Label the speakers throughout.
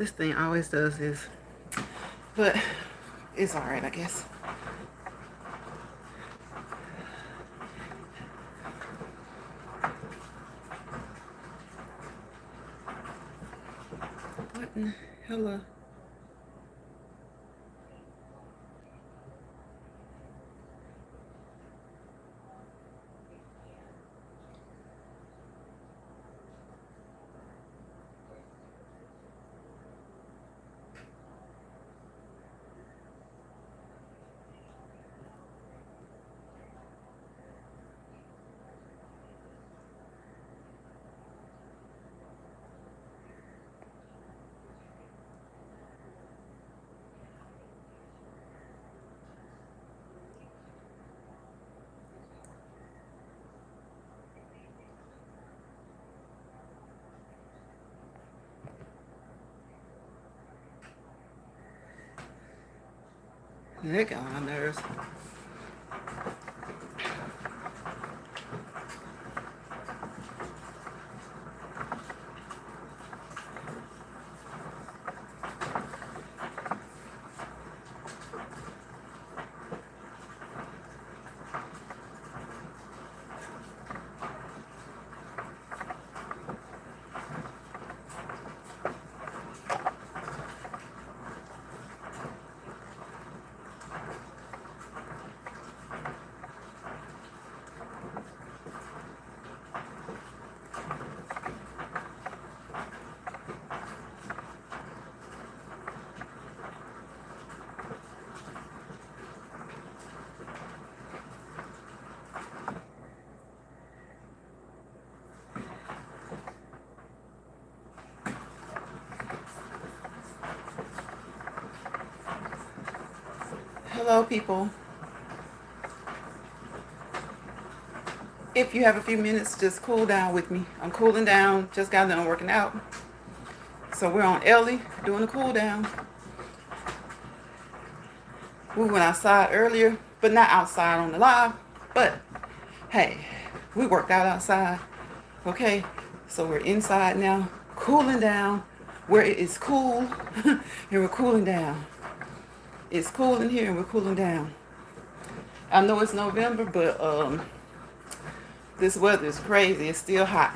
Speaker 1: This thing always does this. But it's alright, I guess. What in the hell? That got on my nerves. Hello, people. If you have a few minutes, just cool down with me. I'm cooling down. Just got done working out. So we're on Ellie doing a cool down. We went outside earlier, but not outside on the live. But hey, we worked out outside. Okay, so we're inside now, cooling down where it is cool, and we're cooling down. It's cool in here and we're cooling down. I know it's November, but this weather is crazy. It's still hot.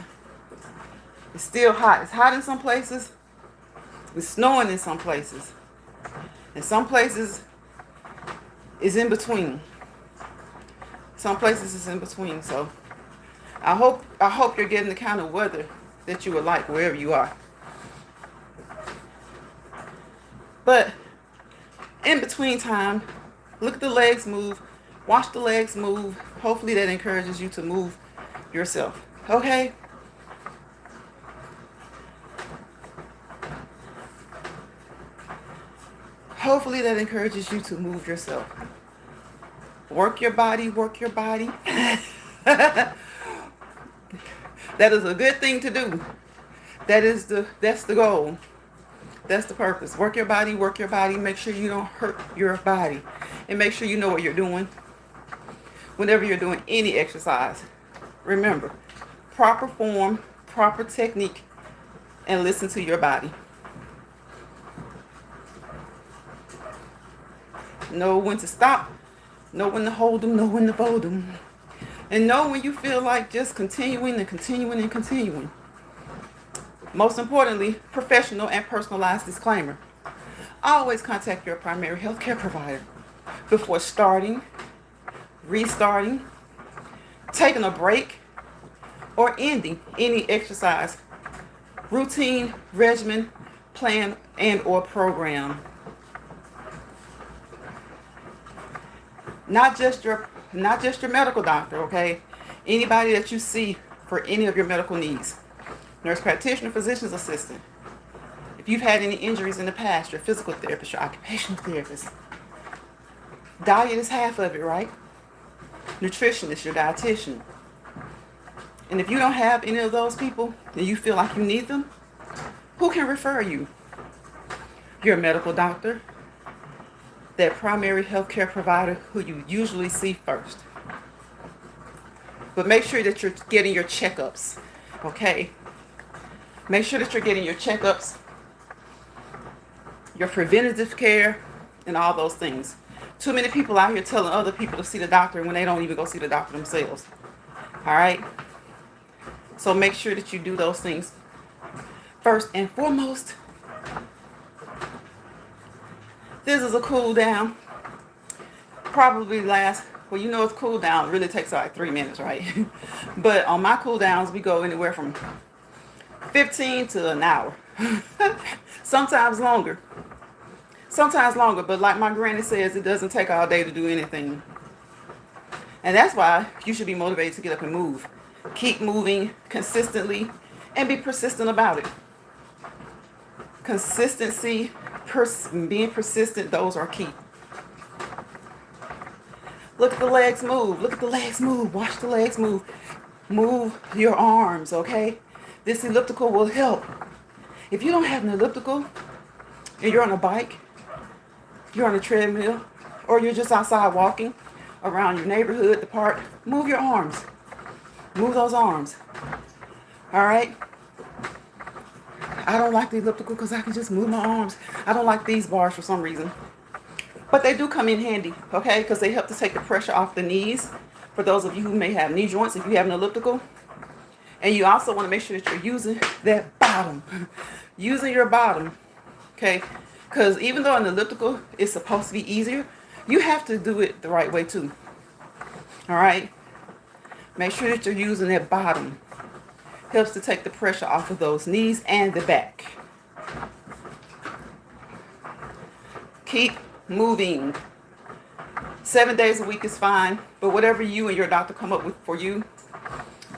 Speaker 1: It's still hot. It's hot in some places. It's snowing in some places. And some places is in between. Some places is in between. So I hope you're getting the kind of weather that you would like wherever you are. But in between time, look at the legs move. Watch the legs move. Hopefully that encourages you to move yourself. Okay? Hopefully that encourages you to move yourself. Work your body, work your body. That is a good thing to do. That's the goal. That's the purpose. Work your body, work your body. Make sure you don't hurt your body. And make sure you know what you're doing whenever you're doing any exercise. Remember, proper form, proper technique, and listen to your body. Know when to stop, know when to hold them, know when to fold them. And know when you feel like just continuing and continuing and continuing. Most importantly, professional and personalized disclaimer. Always contact your primary healthcare provider before starting, restarting, taking a break, or ending any exercise, routine, regimen, plan, and or program. Not just your medical doctor, okay? Anybody that you see for any of your medical needs. Nurse practitioner, physician's assistant. If you've had any injuries in the past, your physical therapist, your occupational therapist. Diet is half of it, right? Nutritionist, your dietitian. And if you don't have any of those people and you feel like you need them, who can refer you? Your medical doctor, that primary healthcare provider who you usually see first. But make sure that you're getting your checkups, okay? Make sure that you're getting your checkups your preventative care, and all those things. Too many people out here telling other people to see the doctor when they don't even go see the doctor themselves. All right? So make sure that you do those things first and foremost. This is a cool down. Probably last, well, you know, it's cool down. It really takes like 3 minutes, right? But on my cool downs, we go anywhere from 15 to an hour. Sometimes longer. Sometimes longer, but like my granny says, it doesn't take all day to do anything. And that's why you should be motivated to get up and move. Keep moving consistently and be persistent about it. Consistency, being persistent, those are key. Look at the legs move. Look at the legs move. Watch the legs move. Move your arms, okay? This elliptical will help. If you don't have an elliptical and you're on a bike, you're on a treadmill, or you're just outside walking around your neighborhood, the park, move your arms. Move those arms. All right? I don't like the elliptical because I can just move my arms. I don't like these bars for some reason. But they do come in handy, okay? Because they help to take the pressure off the knees. For those of you who may have knee joints, if you have an elliptical. And you also want to make sure that you're using that bottom. Using your bottom, okay? Because even though an elliptical is supposed to be easier, you have to do it the right way too. All right? Make sure that you're using that bottom. Helps to take the pressure off of those knees and the back. Keep moving. 7 days a week is fine, but whatever you and your doctor come up with for you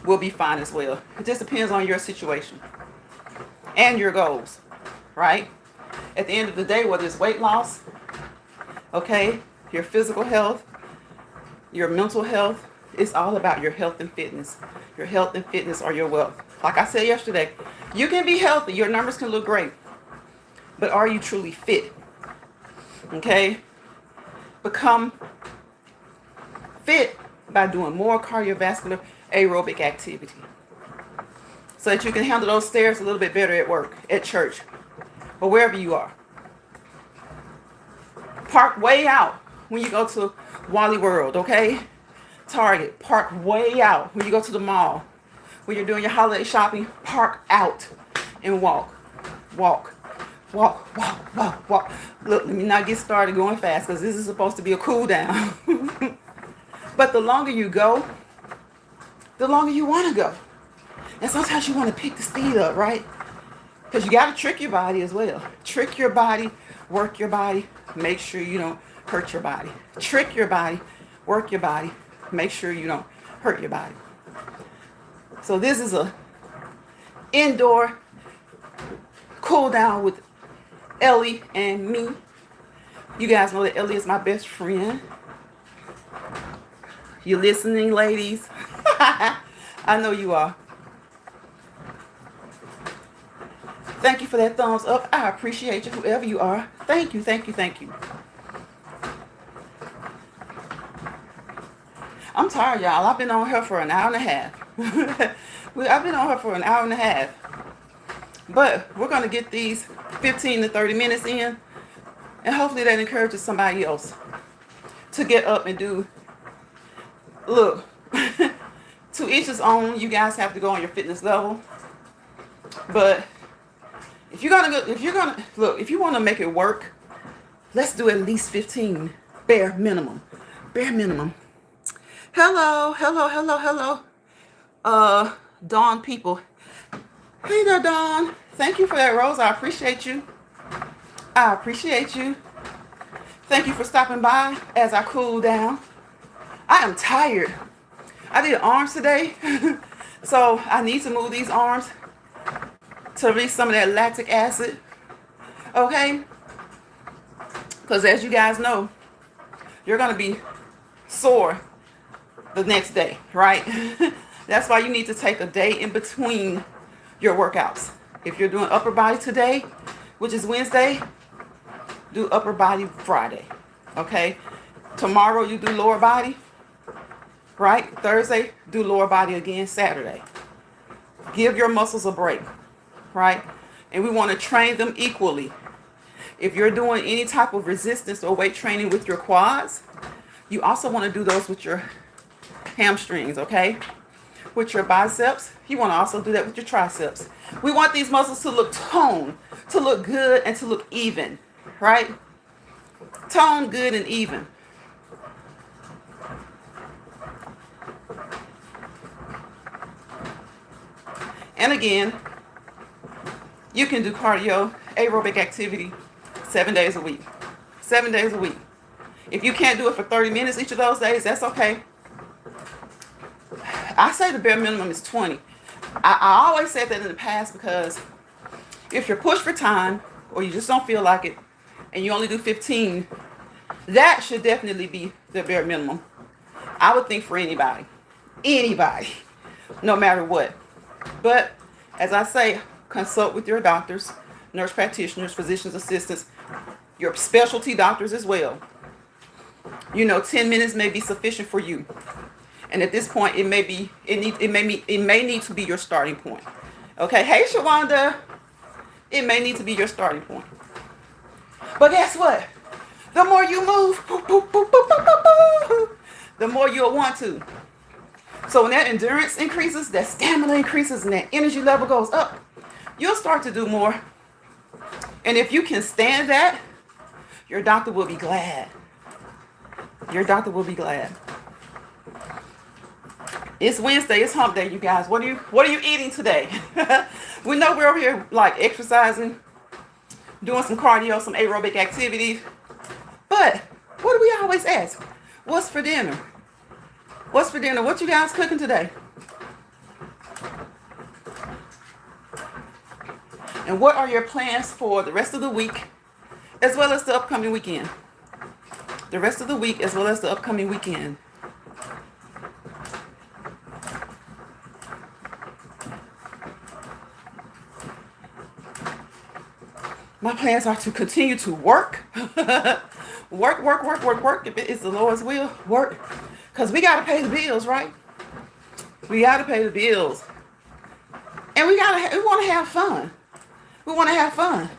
Speaker 1: will be fine as well. It just depends on your situation and your goals, right? At the end of the day, whether it's weight loss, okay, your physical health, your mental health, it's all about your health and fitness. Your health and fitness are your wealth. Like I said yesterday, you can be healthy, your numbers can look great, but are you truly fit? Okay? Become fit by doing more cardiovascular aerobic activity so that you can handle those stairs a little bit better at work, at church, or wherever you are. Park way out when you go to Wally World, okay? Target, park way out. When you go to the mall, when you're doing your holiday shopping, park out and walk. Walk. Walk, walk, walk, walk. Look, let me not get started going fast because this is supposed to be a cool down. But the longer you go, the longer you want to go. And sometimes you want to pick the speed up, right? Because you got to trick your body as well. Trick your body, work your body, make sure you don't hurt your body. Trick your body, work your body, make sure you don't hurt your body. So this is a indoor cool down with Ellie and me. You guys know that Ellie is my best friend. You listening, ladies? I know you are. Thank you for that thumbs up. I appreciate you, whoever you are. Thank you, thank you, thank you. I'm tired, y'all. I've been on her for an hour and a half. I've been on her for an hour and a half. But we're going to get these 15 to 30 minutes in. And hopefully that encourages somebody else to get up and do. Look, to each his own. You guys have to go on your fitness level. But if you want to make it work, let's do at least 15. Bare minimum. Bare minimum. Hello. Dawn people. Hey there, Dawn. Thank you for that rose. I appreciate you. Thank you for stopping by as I cool down. I am tired. I did arms today. So I need to move these arms to release some of that lactic acid. Okay? Because as you guys know, you're going to be sore the next day, right? That's why you need to take a day in between your workouts. If you're doing upper body today, which is Wednesday, do upper body Friday. Okay? Tomorrow you do lower body. Right? Thursday, do lower body again Saturday. Give your muscles a break. Right? And we want to train them equally. If you're doing any type of resistance or weight training with your quads, you also want to do those with your hamstrings, okay? With your biceps, you want to also do that with your triceps. We want these muscles to look toned, to look good, and to look even, right? Tone, good, and even. And again, you can do cardio, aerobic activity 7 days a week. 7 days a week. If you can't do it for 30 minutes each of those days, that's okay. I say the bare minimum is 20. I always said that in the past because if you're pushed for time or you just don't feel like it and you only do 15, that should definitely be the bare minimum. I would think for anybody, no matter what. But as I say, consult with your doctors, nurse practitioners, physician's assistants, your specialty doctors as well. 10 minutes may be sufficient for you. And at this point, it may need to be your starting point. Okay, hey Shawanda, it may need to be your starting point. But guess what? The more you move, the more you'll want to. So when that endurance increases, that stamina increases, and that energy level goes up, you'll start to do more. And if you can stand that, your doctor will be glad. Your doctor will be glad. It's Wednesday. It's hump day, you guys. What are you eating today? We know we're over here like exercising, doing some cardio, some aerobic activities. But what do we always ask? What's for dinner? What's for dinner? What you guys cooking today? And what are your plans for the rest of the week as well as the upcoming weekend? The rest of the week as well as the upcoming weekend. My plans are to continue to work. work. If it is the Lord's will, work. Because we got to pay the bills, right? We got to pay the bills. And we want to have fun. We want to have fun.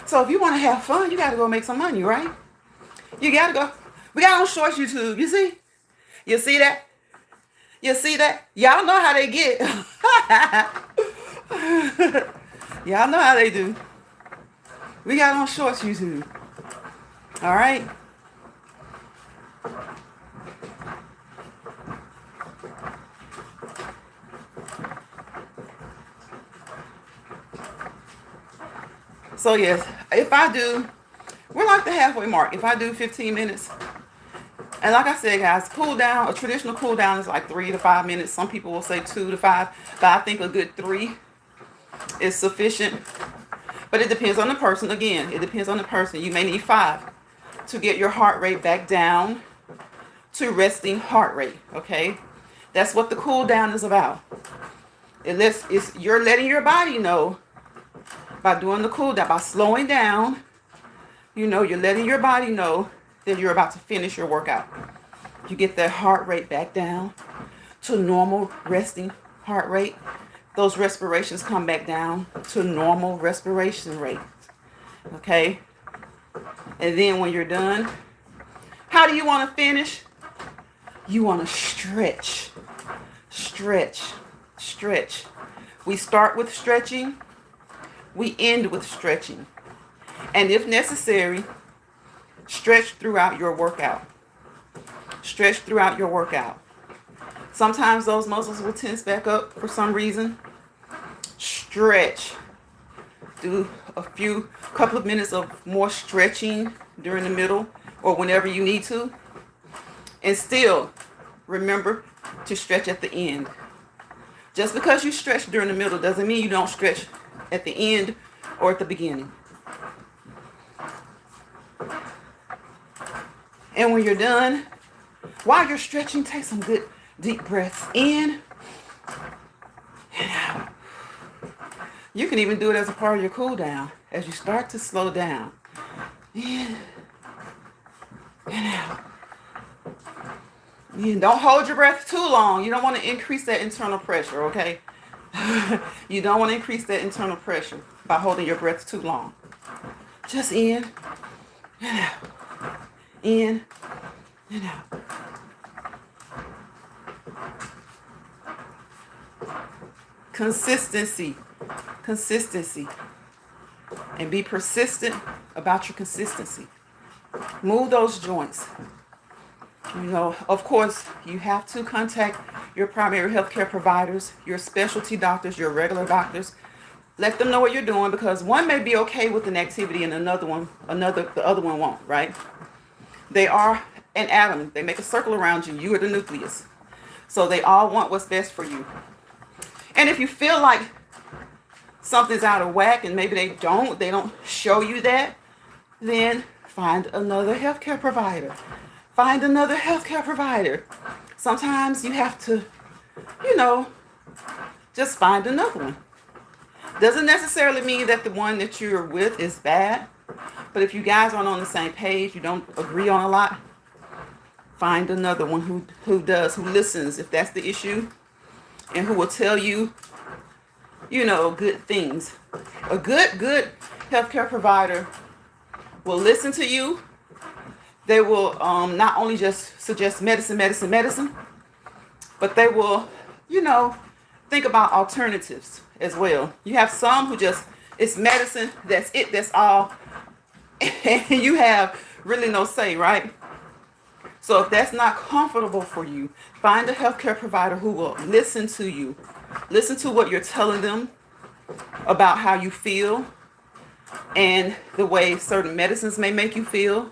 Speaker 1: So if you want to have fun, you got to go make some money, right? You got to go. We got on Shorts YouTube. You see? You see that? You see that? Y'all know how they get. Y'all know how they do. We got on Shorts YouTube. All right? So yes, we're like the halfway mark. If I do 15 minutes, and like I said, guys, cool down, a traditional cool down is like 3 to 5 minutes. Some people will say 2 to 5, but I think a good 3 is sufficient. But it depends on the person. Again, it depends on the person. You may need 5 to get your heart rate back down to resting heart rate. Okay, that's what the cool down is about. You're letting your body know by doing the cool down, by slowing down. You're letting your body know that you're about to finish your workout. You get that heart rate back down to normal resting heart rate. Those respirations come back down to normal respiration rate. Okay? And then when you're done, how do you want to finish? You want to stretch. We start with stretching. We end with stretching. And if necessary, stretch throughout your workout. Stretch throughout your workout. Sometimes those muscles will tense back up for some reason. Stretch. Do couple of minutes of more stretching during the middle or whenever you need to. And still, remember to stretch at the end. Just because you stretch during the middle doesn't mean you don't stretch at the end or at the beginning. And when you're done, while you're stretching, take some good deep breaths in and out. You can even do it as a part of your cool down as you start to slow down. In and out. And don't hold your breath too long. You don't want to increase that internal pressure, okay? You don't want to increase that internal pressure by holding your breath too long. Just in and out. In and out. Consistency. Consistency. And be persistent about your consistency. Move those joints. You know, of course, you have to contact your primary healthcare providers, your specialty doctors, your regular doctors. Let them know what you're doing, because one may be okay with an activity and the other one won't, right? They are an atom. They make a circle around you. You are the nucleus. So they all want what's best for you. And if you feel like something's out of whack and maybe they don't show you that, then find another healthcare provider. Find another healthcare provider. Sometimes you have to, just find another one. Doesn't necessarily mean that the one that you're with is bad, but if you guys aren't on the same page, you don't agree on a lot, find another one who listens if that's the issue, and who will tell you, good things. A good healthcare provider will listen to you. They will not only just suggest medicine, but they will, think about alternatives as well. You have some who just, it's medicine, that's it, that's all, and you have really no say, right? So if that's not comfortable for you, find a healthcare provider who will listen to you. Listen to what you're telling them about how you feel and the way certain medicines may make you feel.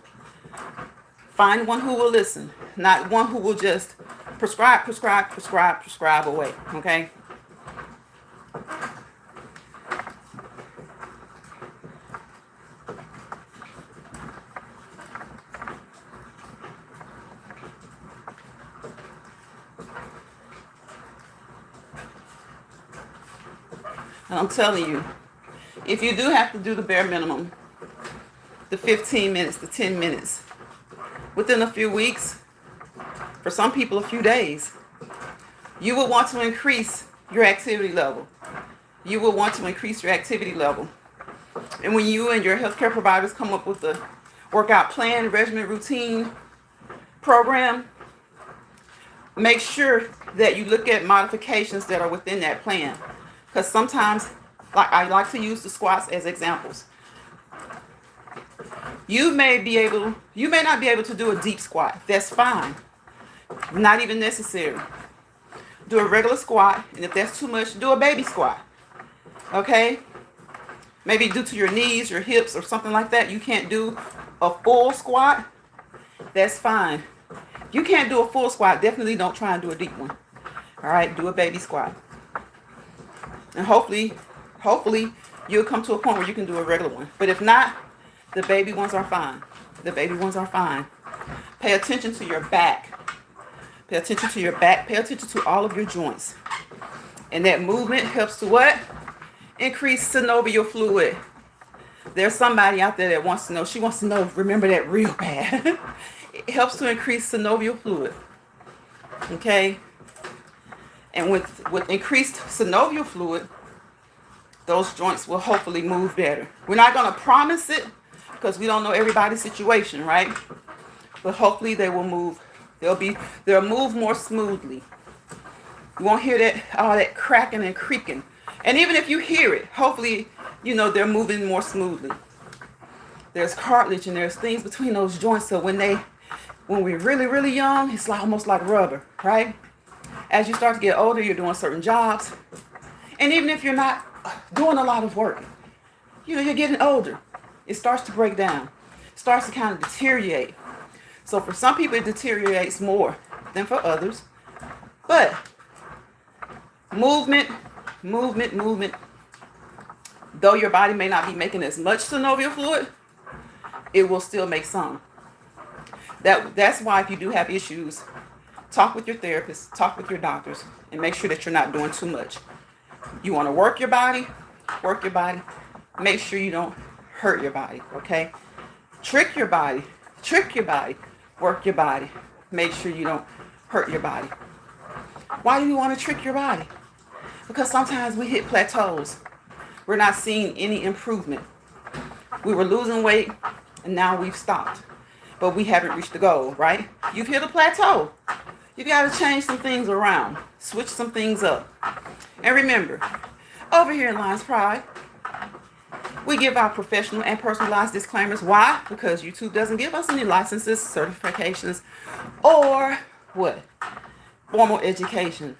Speaker 1: Find one who will listen, not one who will just prescribe away, okay? And I'm telling you, if you do have to do the bare minimum, the 15 minutes, the 10 minutes, within a few weeks, for some people a few days, you will want to increase your activity level. You will want to increase your activity level. And when you and your healthcare providers come up with a workout plan, regimen, routine, program, make sure that you look at modifications that are within that plan. Because sometimes, like I like to use the squats as examples. You may not be able to do a deep squat. That's fine. Not even necessary. Do a regular squat, and if that's too much, do a baby squat. Okay? Maybe due to your knees, your hips, or something like that, you can't do a full squat. That's fine. If you can't do a full squat, definitely don't try and do a deep one. All right? Do a baby squat. And hopefully you'll come to a point where you can do a regular one. But if not, the baby ones are fine. The baby ones are fine. Pay attention to your back. Pay attention to your back. Pay attention to all of your joints. And that movement helps to what? Increase synovial fluid. There's somebody out there that wants to know. She wants to know, remember that real bad. It helps to increase synovial fluid. Okay? And with increased synovial fluid, those joints will hopefully move better. We're not going to promise it because we don't know everybody's situation, right? But hopefully they will move. They'll move more smoothly. You won't hear all that cracking and creaking. And even if you hear it, hopefully, they're moving more smoothly. There's cartilage and there's things between those joints. So when we're really, really young, it's almost like rubber, right? As you start to get older, you're doing certain jobs. And even if you're not doing a lot of work, you're getting older. It starts to break down. It starts to kind of deteriorate. So for some people, it deteriorates more than for others. But movement. Though your body may not be making as much synovial fluid, it will still make some. That's why if you do have issues, talk with your therapist, talk with your doctors, and make sure that you're not doing too much. You want to work your body. Make sure you don't hurt your body, okay? Trick your body. Work your body. Make sure you don't hurt your body. Why do you want to trick your body? Because sometimes we hit plateaus. We're not seeing any improvement. We were losing weight, and now we've stopped. But we haven't reached the goal, right? You've hit a plateau. You got to change some things around, switch some things up. And remember, over here in Lions Pride, we give our professional and personalized disclaimers. Why? Because YouTube doesn't give us any licenses, certifications, or what? Formal education,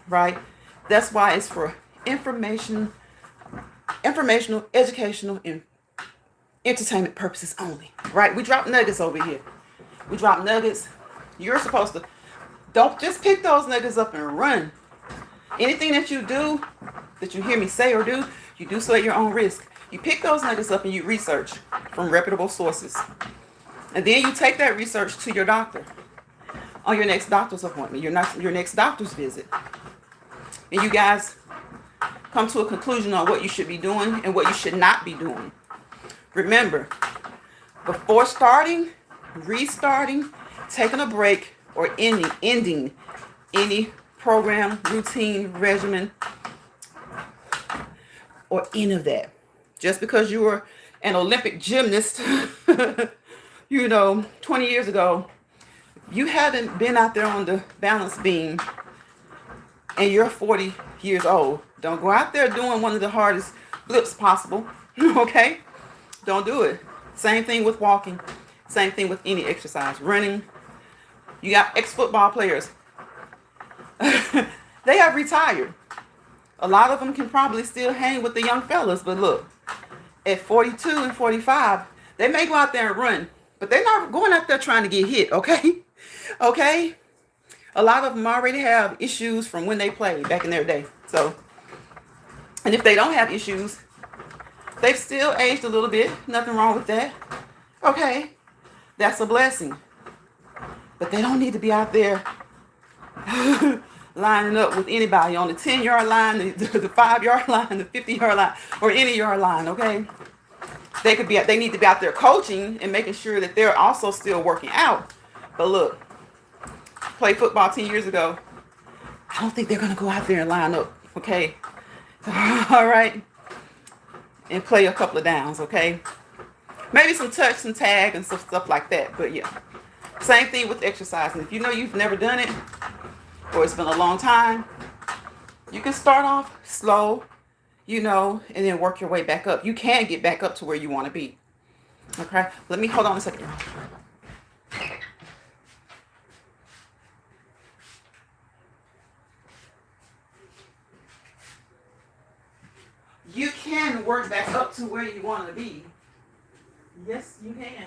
Speaker 1: right? That's why it's for informational, educational, and entertainment purposes only, right? We drop nuggets over here. We drop nuggets. You're supposed to, don't just pick those nuggets up and run. Anything that you do, that you hear me say or do, you do so at your own risk. You pick those nuggets up and you research from reputable sources. And then you take that research to your doctor on your next doctor's appointment, your next doctor's visit. And you guys come to a conclusion on what you should be doing and what you should not be doing. Remember, before starting, restarting, taking a break, or ending any program, routine, regimen, or any of that. Just because you were an Olympic gymnast, 20 years ago, you haven't been out there on the balance beam and you're 40 years old. Don't go out there doing one of the hardest flips possible, okay? Don't do it. Same thing with walking. Same thing with any exercise. Running. You got ex-football players. They have retired. A lot of them can probably still hang with the young fellas, but look, at 42 and 45, they may go out there and run, but they're not going out there trying to get hit, okay? Okay? A lot of them already have issues from when they played back in their day. So, and if they don't have issues, they've still aged a little bit. Nothing wrong with that. Okay? That's a blessing. But they don't need to be out there lining up with anybody on the 10-yard line, the 5-yard line, the 50-yard line, or any yard line, okay? They need to be out there coaching and making sure that they're also still working out. But look, played football 10 years ago. I don't think they're going to go out there and line up, okay? All right? And play a couple of downs, okay? Maybe some touch, some tag, and some stuff like that. But yeah, same thing with exercising. If you know you've never done it, or it's been a long time, you can start off slow, and then work your way back up. You can get back up to where you want to be. Okay? Let me hold on a second. You can work back up to where you want to be. Yes, you can.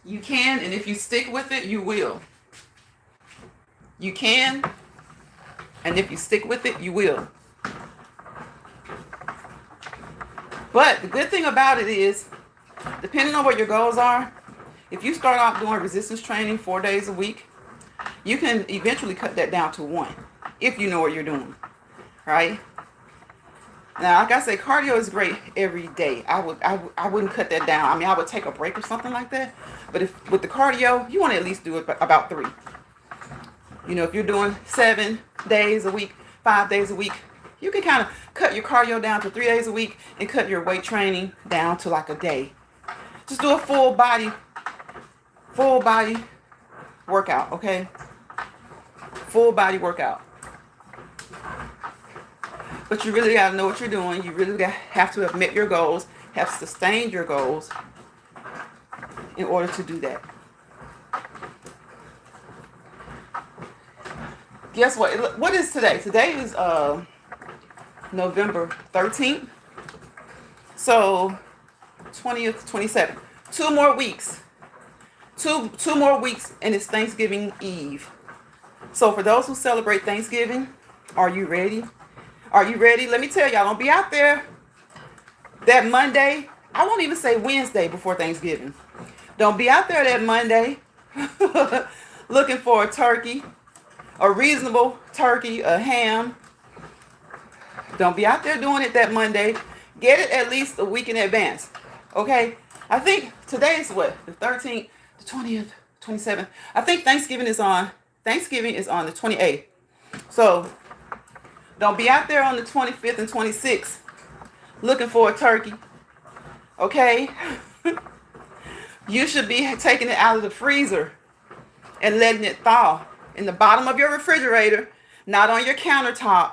Speaker 1: You can, and if you stick with it, you will. You can, and if you stick with it, you will. But the good thing about it is, depending on what your goals are, if you start off doing resistance training 4 days a week, you can eventually cut that down to 1, if you know what you're doing, right? Now, like I say, cardio is great every day. I wouldn't cut that down. I mean, I would take a break or something like that. But if with the cardio, you want to at least do it about 3. If you're doing 7 days a week, 5 days a week, you can kind of cut your cardio down to 3 days a week and cut your weight training down to like a day. Just do a full body workout, okay? Full body workout. But you really got to know what you're doing. You really have to have met your goals, have sustained your goals in order to do that. Guess what? What is today? Today is November 13th. So 20th, 27th. 2 more weeks. Two more weeks and it's Thanksgiving Eve. So for those who celebrate Thanksgiving, are you ready? Are you ready? Let me tell y'all, don't be out there that Monday. I won't even say Wednesday before Thanksgiving. Don't be out there that Monday looking for a turkey, a reasonable turkey, a ham. Don't be out there doing it that Monday. Get it at least a week in advance. Okay? I think today is what? The 13th, the 20th, 27th. I think Thanksgiving is on the 28th. So Don't be out there on the 25th and 26th looking for a turkey. Okay? You should be taking it out of the freezer and letting it thaw in the bottom of your refrigerator, not on your countertop.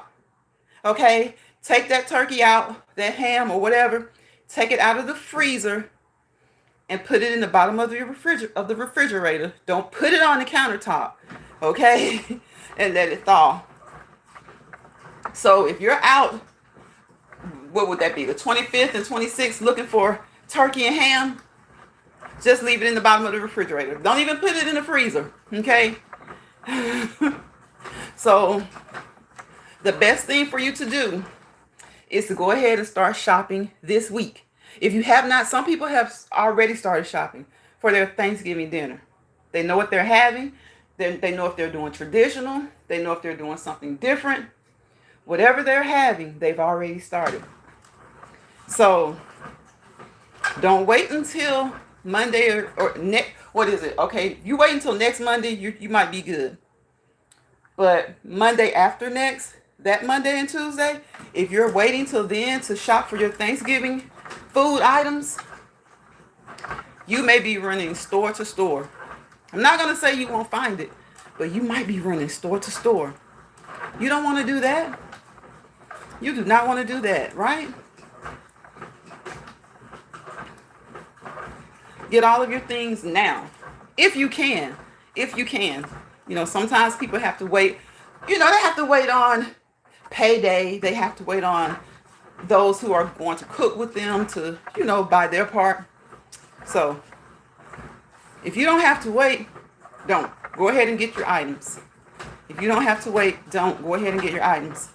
Speaker 1: Okay? Take that turkey out, that ham or whatever, take it out of the freezer and put it in the bottom of your refrigerator. Don't put it on the countertop. Okay? And let it thaw. So if you're out, what would that be? The 25th and 26th looking for turkey and ham? Just leave it in the bottom of the refrigerator. Don't even put it in the freezer. Okay? So the best thing for you to do is to go ahead and start shopping this week. If you have not, some people have already started shopping for their Thanksgiving dinner. They know what they're having. They know if they're doing traditional. They know if they're doing something different. Whatever they're having, they've already started. So don't wait until Monday or next. What is it? Okay, you wait until next Monday, you might be good. But Monday after next, that Monday and Tuesday, if you're waiting till then to shop for your Thanksgiving food items, you may be running store to store. I'm not going to say you won't find it, but you might be running store to store. You don't want to do that. You do not want to do that, right? Get all of your things now. If you can. If you can. You know, sometimes people have to wait. You know, they have to wait on payday. They have to wait on those who are going to cook with them to, you know, buy their part. So if you don't have to wait, don't. Go ahead and get your items. If you don't have to wait, don't. Go ahead and get your items.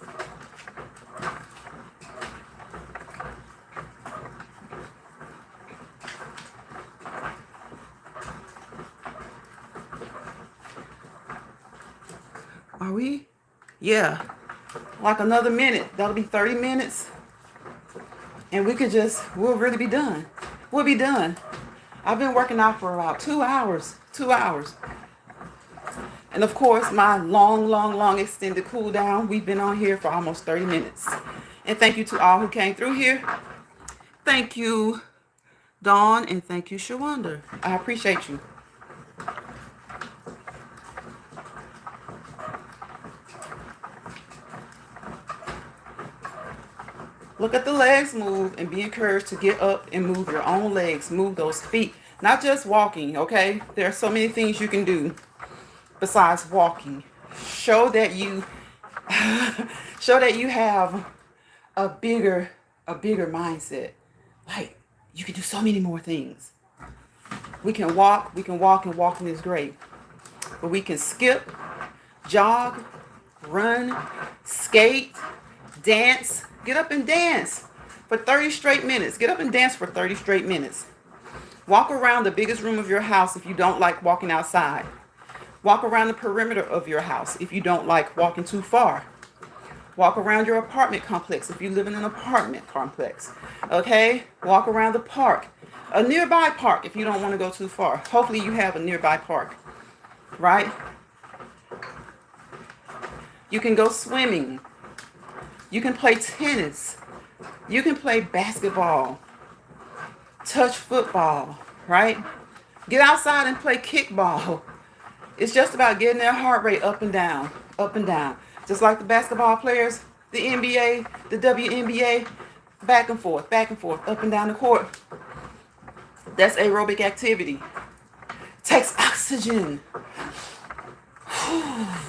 Speaker 1: Are we? Yeah. Like another minute. That'll be 30 minutes. And we'll really be done. We'll be done. I've been working out for about 2 hours. 2 hours. And of course, my long extended cool down. We've been on here for almost 30 minutes. And thank you to all who came through here. Thank you, Dawn, and thank you, Shawanda. I appreciate you. Look at the legs move and be encouraged to get up and move your own legs. Move those feet. Not just walking, okay? There are so many things you can do besides walking. Show that you have a bigger mindset. Like, you can do so many more things. We can walk, and walking is great. But we can skip, jog, run, skate, dance. Get up and dance for 30 straight minutes. Get up and dance for 30 straight minutes. Walk around the biggest room of your house if you don't like walking outside. Walk around the perimeter of your house if you don't like walking too far. Walk around your apartment complex if you live in an apartment complex. Okay? Walk around the park. A nearby park if you don't want to go too far. Hopefully you have a nearby park. Right? You can go swimming. You can play tennis. You can play basketball. Touch football, right? Get outside and play kickball. It's just about getting their heart rate up and down, up and down. Just like the basketball players, the NBA, the WNBA, back and forth, up and down the court. That's aerobic activity. It takes oxygen.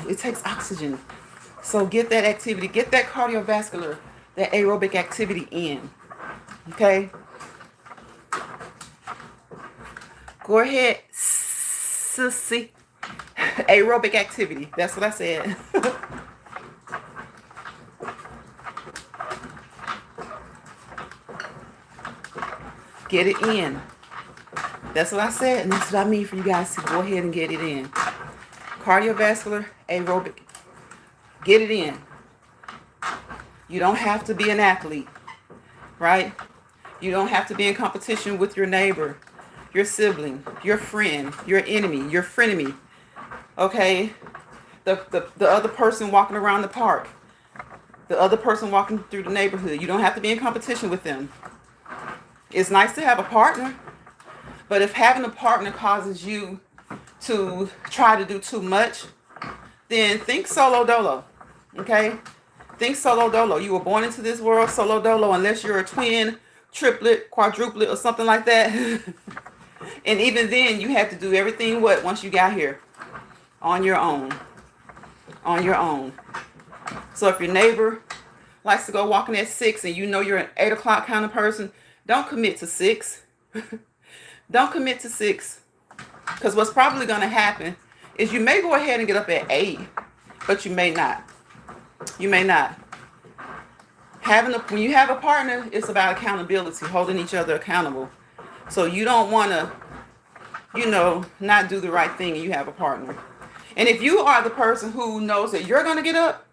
Speaker 1: It takes oxygen. So get that activity, get that cardiovascular, that aerobic activity in. Okay? Go ahead, sissy. Aerobic activity. That's what I said. Get it in. That's what I said, and that's what I mean for you guys to go ahead and get it in. Cardiovascular, aerobic. Get it in. You don't have to be an athlete, right? You don't have to be in competition with your neighbor, your sibling, your friend, your enemy, your frenemy. Okay? The other person walking around the park. the other person walking through the neighborhood. You don't have to be in competition with them. It's nice to have a partner, but if having a partner causes you to try to do too much, then think solo dolo. Okay? Think solo dolo. You were born into this world solo dolo, unless you're a twin, triplet, quadruplet, or something like that. And even then, you have to do everything once you got here on your own. On your own. So if your neighbor likes to go walking at 6 and you know you're an 8 o'clock kind of person, don't commit to 6. Don't commit to 6. Because what's probably going to happen is you may go ahead and get up at 8, but you may not. You may not. When you have a partner, it's about accountability, holding each other accountable. So you don't want to, not do the right thing and you have a partner. And if you are the person who knows that you're going to get up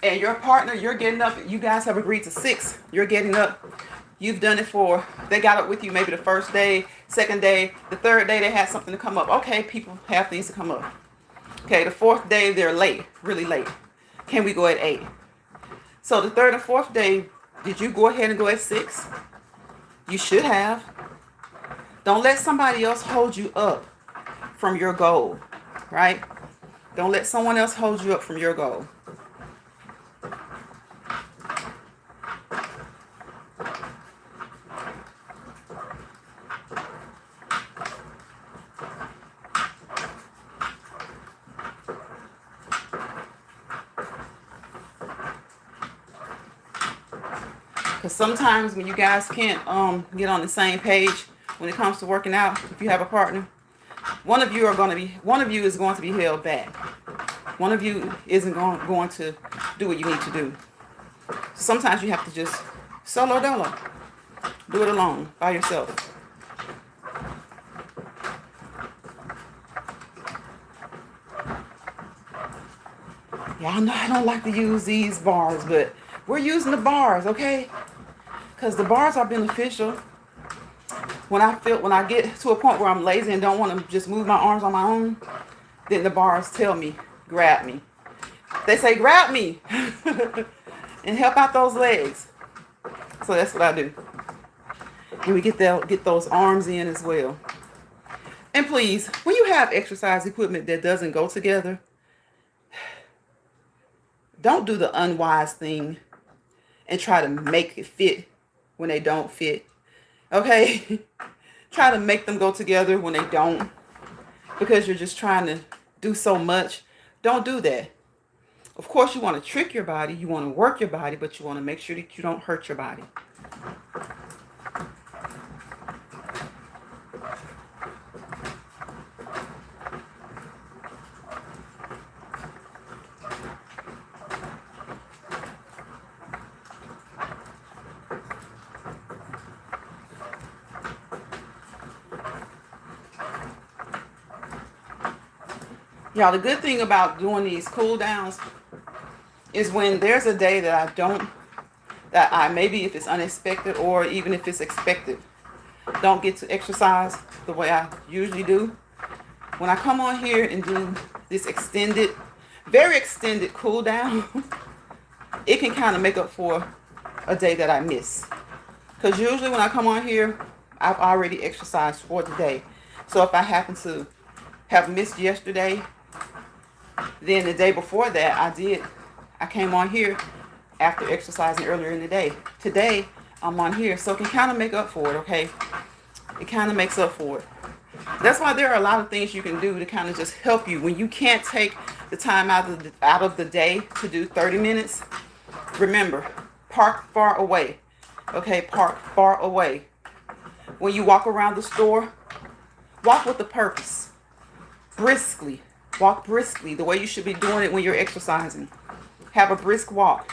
Speaker 1: and your partner, you're getting up, you guys have agreed to 6, you're getting up, you've done it they got up with you maybe the first day, second day, the third day they had something to come up. Okay, people have things to come up. Okay, the fourth day they're late, really late. Can we go at 8? So the third and fourth day, did you go ahead and go at 6? You should have. Don't let somebody else hold you up from your goal, right? Don't let someone else hold you up from your goal. Because sometimes when you guys can't get on the same page when it comes to working out, if you have a partner, one of you is going to be held back. One of you isn't going to do what you need to do. Sometimes you have to just solo dolo. Do it alone, by yourself. Y'all know I don't like to use these bars, but we're using the bars, okay? Because the bars are beneficial. When I get to a point where I'm lazy and don't want to just move my arms on my own, then the bars tell me, grab me. They say, grab me and help out those legs. So that's what I do. And we get those arms in as well. And please, when you have exercise equipment that doesn't go together, don't do the unwise thing and try to make it fit when they don't fit. Okay? Try to make them go together when they don't, because you're just trying to do so much. Don't do that. Of course, you want to trick your body, you want to work your body, but you want to make sure that you don't hurt your body. Y'all, the good thing about doing these cool downs is when there's a day that maybe if it's unexpected or even if it's expected, don't get to exercise the way I usually do. When I come on here and do this very extended cool down, it can kind of make up for a day that I miss. Because usually when I come on here, I've already exercised for the day. So if I happen to have missed yesterday, then the day before that I came on here after exercising earlier in the day. Today I'm on here, so it can kind of make up for it, okay? It kind of makes up for it. That's why there are a lot of things you can do to kind of just help you. When you can't take the time out of the day to do 30 minutes, remember, park far away, okay? Park far away. When you walk around the store, walk with a purpose, briskly. Walk briskly, the way you should be doing it when you're exercising. Have a brisk walk,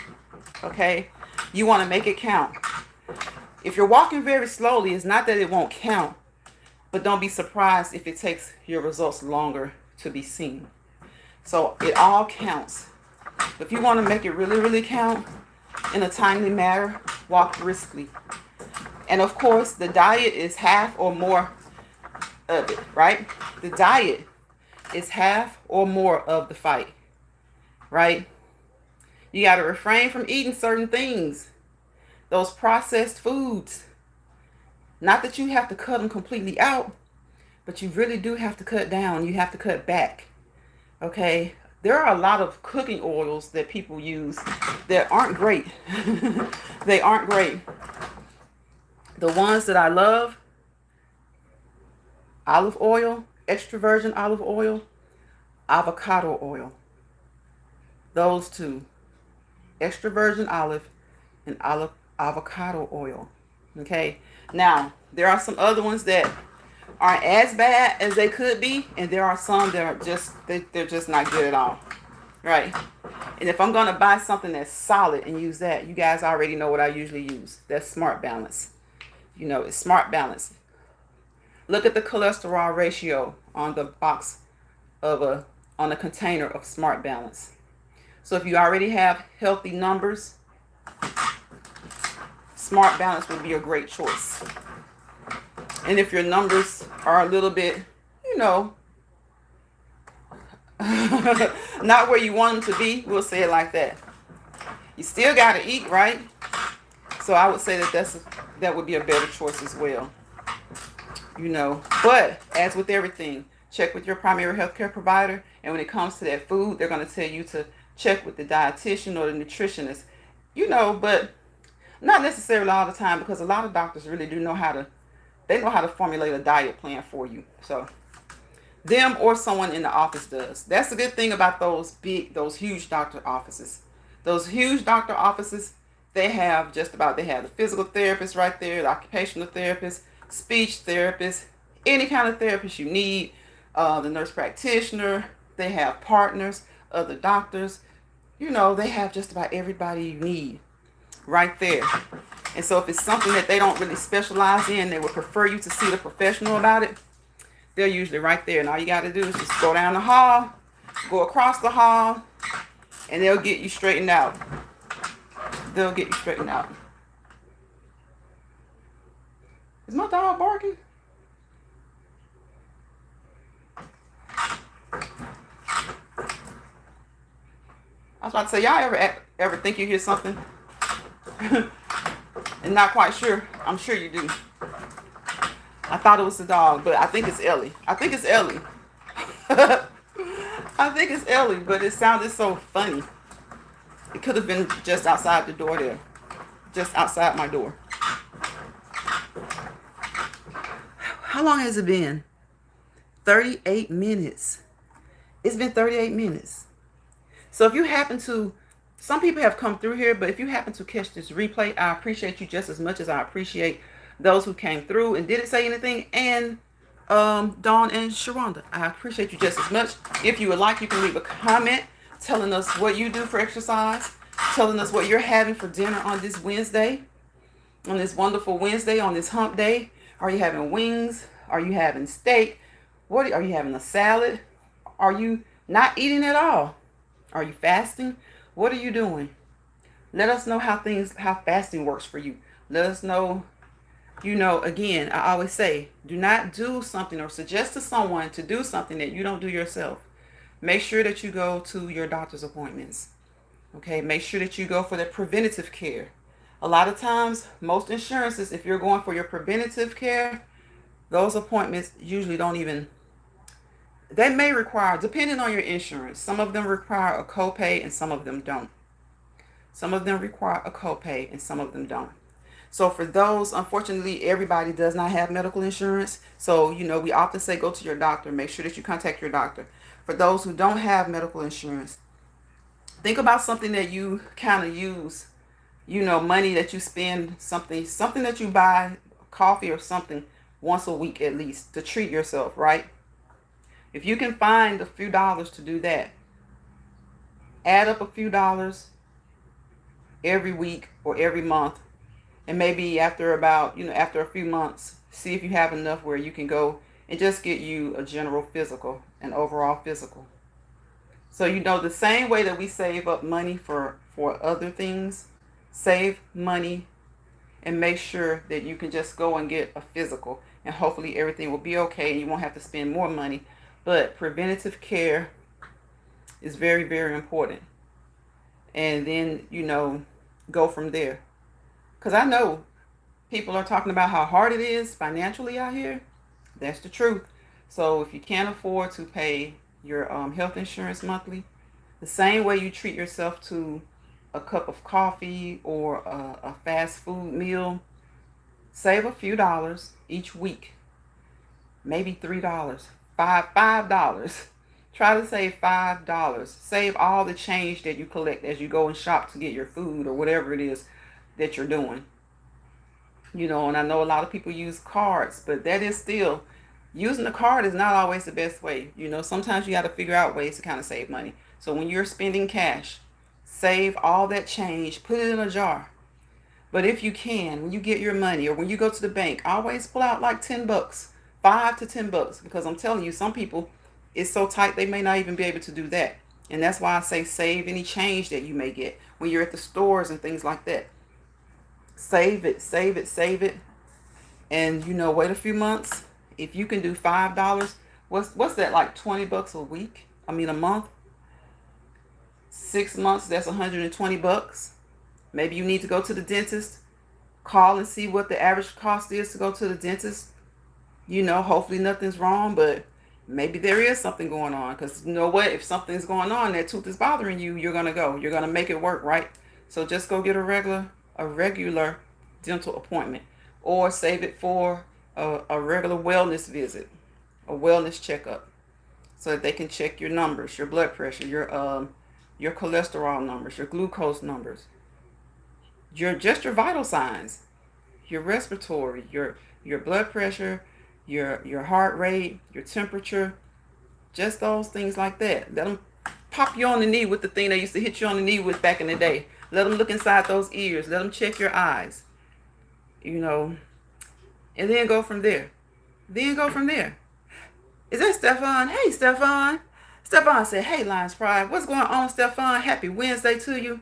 Speaker 1: okay? You want to make it count. If you're walking very slowly, it's not that it won't count, but don't be surprised if it takes your results longer to be seen. So it all counts. If you want to make it really, really count in a timely manner, walk briskly. And of course, the diet is half or more of it, right? The diet is half or more of the fight, right? You got to refrain from eating certain things, those processed foods. Not that you have to cut them completely out, but you really do have to cut down. You have to cut back. Okay? There are a lot of cooking oils that people use that aren't great. They aren't great. The ones that I love, olive oil, extra virgin olive oil, avocado oil. Those two, extra virgin olive and avocado oil. Okay? Now, there are some other ones that aren't as bad as they could be, and there are some that are just, they're just not good at all. Right? And if I'm going to buy something that's solid and use that, you guys already know what I usually use. That's Smart Balance. You know, it's Smart Balance. Look at the cholesterol ratio on the box of on the container of Smart Balance. So if you already have healthy numbers, Smart Balance would be a great choice. And if your numbers are a little bit, you know, not where you want them to be, we'll say it like that. You still got to eat, right? So I would say that would be a better choice as well. You know, but as with everything, check with your primary healthcare provider. And when it comes to that food, they're going to tell you to check with the dietitian or the nutritionist. You know, but not necessarily all the time, because a lot of doctors really do know how to formulate a diet plan for you. So them or someone in the office does. That's the good thing about those huge doctor offices. Those huge doctor offices, they have the physical therapist right there, the occupational therapist, speech therapist, any kind of therapist you need, the nurse practitioner. They have partners, other doctors. You know, they have just about everybody you need right there. And so if it's something that they don't really specialize in, they would prefer you to see the professional about it. They're usually right there. And all you got to do is just go down the hall, go across the hall, and they'll get you straightened out. They'll get you straightened out. Is my dog barking? I was about to say, y'all ever think you hear something and not quite sure? I'm sure you do. I thought it was the dog, but I think it's Ellie. I think it's Ellie, but it sounded so funny. It could have been just outside the door there. Just outside my door. How long has it been? 38 minutes. It's been 38 minutes. So if you happen to, some people have come through here, but if you happen to catch this replay, I appreciate you just as much as I appreciate those who came through and didn't say anything. And Dawn and Sharonda, I appreciate you just as much. If you would like, you can leave a comment telling us what you do for exercise, telling us what you're having for dinner on this Wednesday, on this wonderful Wednesday, on this hump day. Are you having wings? Are you having steak? What are you having? A salad? Are you not eating at all? Are you fasting? What are you doing? Let us know how fasting works for you. Let us know. You know, again, I always say, do not do something or suggest to someone to do something that you don't do yourself. Make sure that you go to your doctor's appointments. Okay, make sure that you go for the preventative care. A lot of times, most insurances, if you're going for your preventative care, those appointments usually don't even, they may require, depending on your insurance, some of them require a copay and some of them don't. Some of them require a copay and some of them don't. So for those, unfortunately, everybody does not have medical insurance. So, you know, we often say go to your doctor. Make sure that you contact your doctor. For those who don't have medical insurance, think about something that you kind of use, you know, money that you spend, something that you buy, coffee or something once a week at least to treat yourself, right? If you can find a few dollars to do that, add up a few dollars every week or every month. And maybe after after a few months, see if you have enough where you can go and just get you a general physical, an overall physical. So, you know, the same way that we save up money for other things, save money and make sure that you can just go and get a physical. And hopefully everything will be okay and you won't have to spend more money. But preventative care is very, very important. and then, go from there. Because I know people are talking about how hard it is financially out here. That's the truth. So if you can't afford to pay your health insurance monthly, the same way you treat yourself to a cup of coffee or a fast food meal, save a few dollars each week, maybe $3, $5. Try to save $5. Save all the change that you collect as you go and shop to get your food or whatever it is that you're doing. And I know a lot of people use cards, but that is still, using the card is not always the best way. Sometimes you got to figure out ways to kind of save money. So when you're spending cash, save all that change, put it in a jar. But if you can, when you get your money or when you go to the bank, always pull out like $10, $5 to $10, because I'm telling you, some people, it's so tight they may not even be able to do that. And that's why I say save any change that you may get when you're at the stores and things like that. Save it, save it, save it. And wait a few months. If you can do $5, what's that, like $20 a week? I mean a month. 6 months, that's $120. Maybe you need to go to the dentist. Call and see what the average cost is to go to the dentist. Hopefully nothing's wrong, but maybe there is something going on. Because you know what? If something's going on, that tooth is bothering you, you're going to go. You're going to make it work, right? So just go get a regular dental appointment, or save it for a regular wellness visit, a wellness checkup, so that they can check your numbers, your blood pressure, your cholesterol numbers, your glucose numbers, your vital signs, your respiratory, your blood pressure, your heart rate, your temperature, just those things like that. Let them pop you on the knee with the thing they used to hit you on the knee with back in the day. Let them look inside those ears. Let them check your eyes, and then go from there. Is that Stefan? Hey, Stefan. Stefan said, hey, Lions Pride. What's going on, Stefan? Happy Wednesday to you.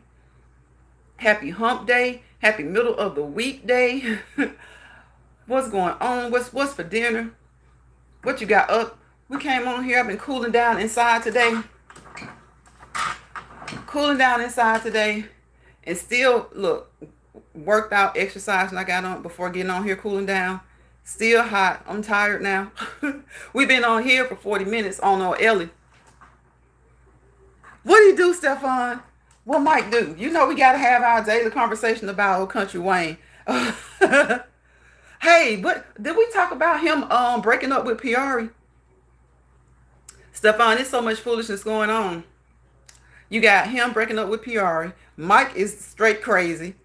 Speaker 1: Happy hump day. Happy middle of the week day. What's going on? What's for dinner? What you got up? We came on here. I've been cooling down inside today. And still, look, worked out, exercised when I got on before getting on here, cooling down. Still hot. I'm tired now. We've been on here for 40 minutes on Ellie. What do you do, Stefan? What Mike do? We got to have our daily conversation about Old Country Wayne. Hey, but did we talk about him breaking up with Piari? Stefan, there's so much foolishness going on. You got him breaking up with Piari. Mike is straight crazy.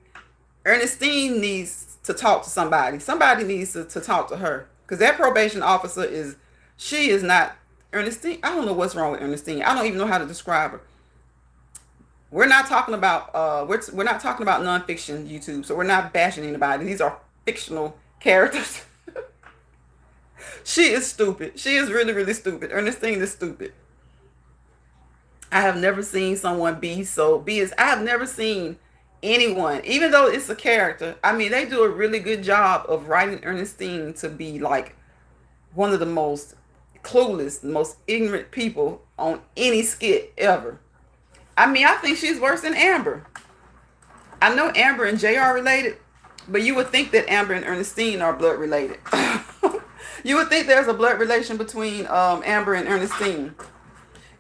Speaker 1: Ernestine needs to talk to somebody. Somebody needs to talk to her. Because that probation officer she is not Ernestine. I don't know what's wrong with Ernestine. I don't even know how to describe her. We're not talking about we're not talking about nonfiction YouTube, so we're not bashing anybody. These are fictional characters. She is stupid. She is really, really stupid. Ernestine is stupid. I have never seen someone be as I have never seen anyone, even though it's a character. I mean, they do a really good job of writing Ernestine to be like one of the most clueless, most ignorant people on any skit ever. I mean, I think she's worse than Amber. I know Amber and Jay are related, but you would think that Amber and Ernestine are blood related. You would think there's a blood relation between Amber and Ernestine.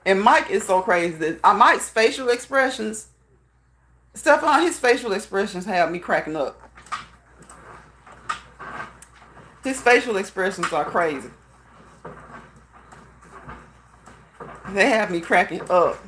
Speaker 1: And Mike is so crazy that Mike's facial expressions, Stefan, his facial expressions have me cracking up. His facial expressions are crazy. They have me cracking up.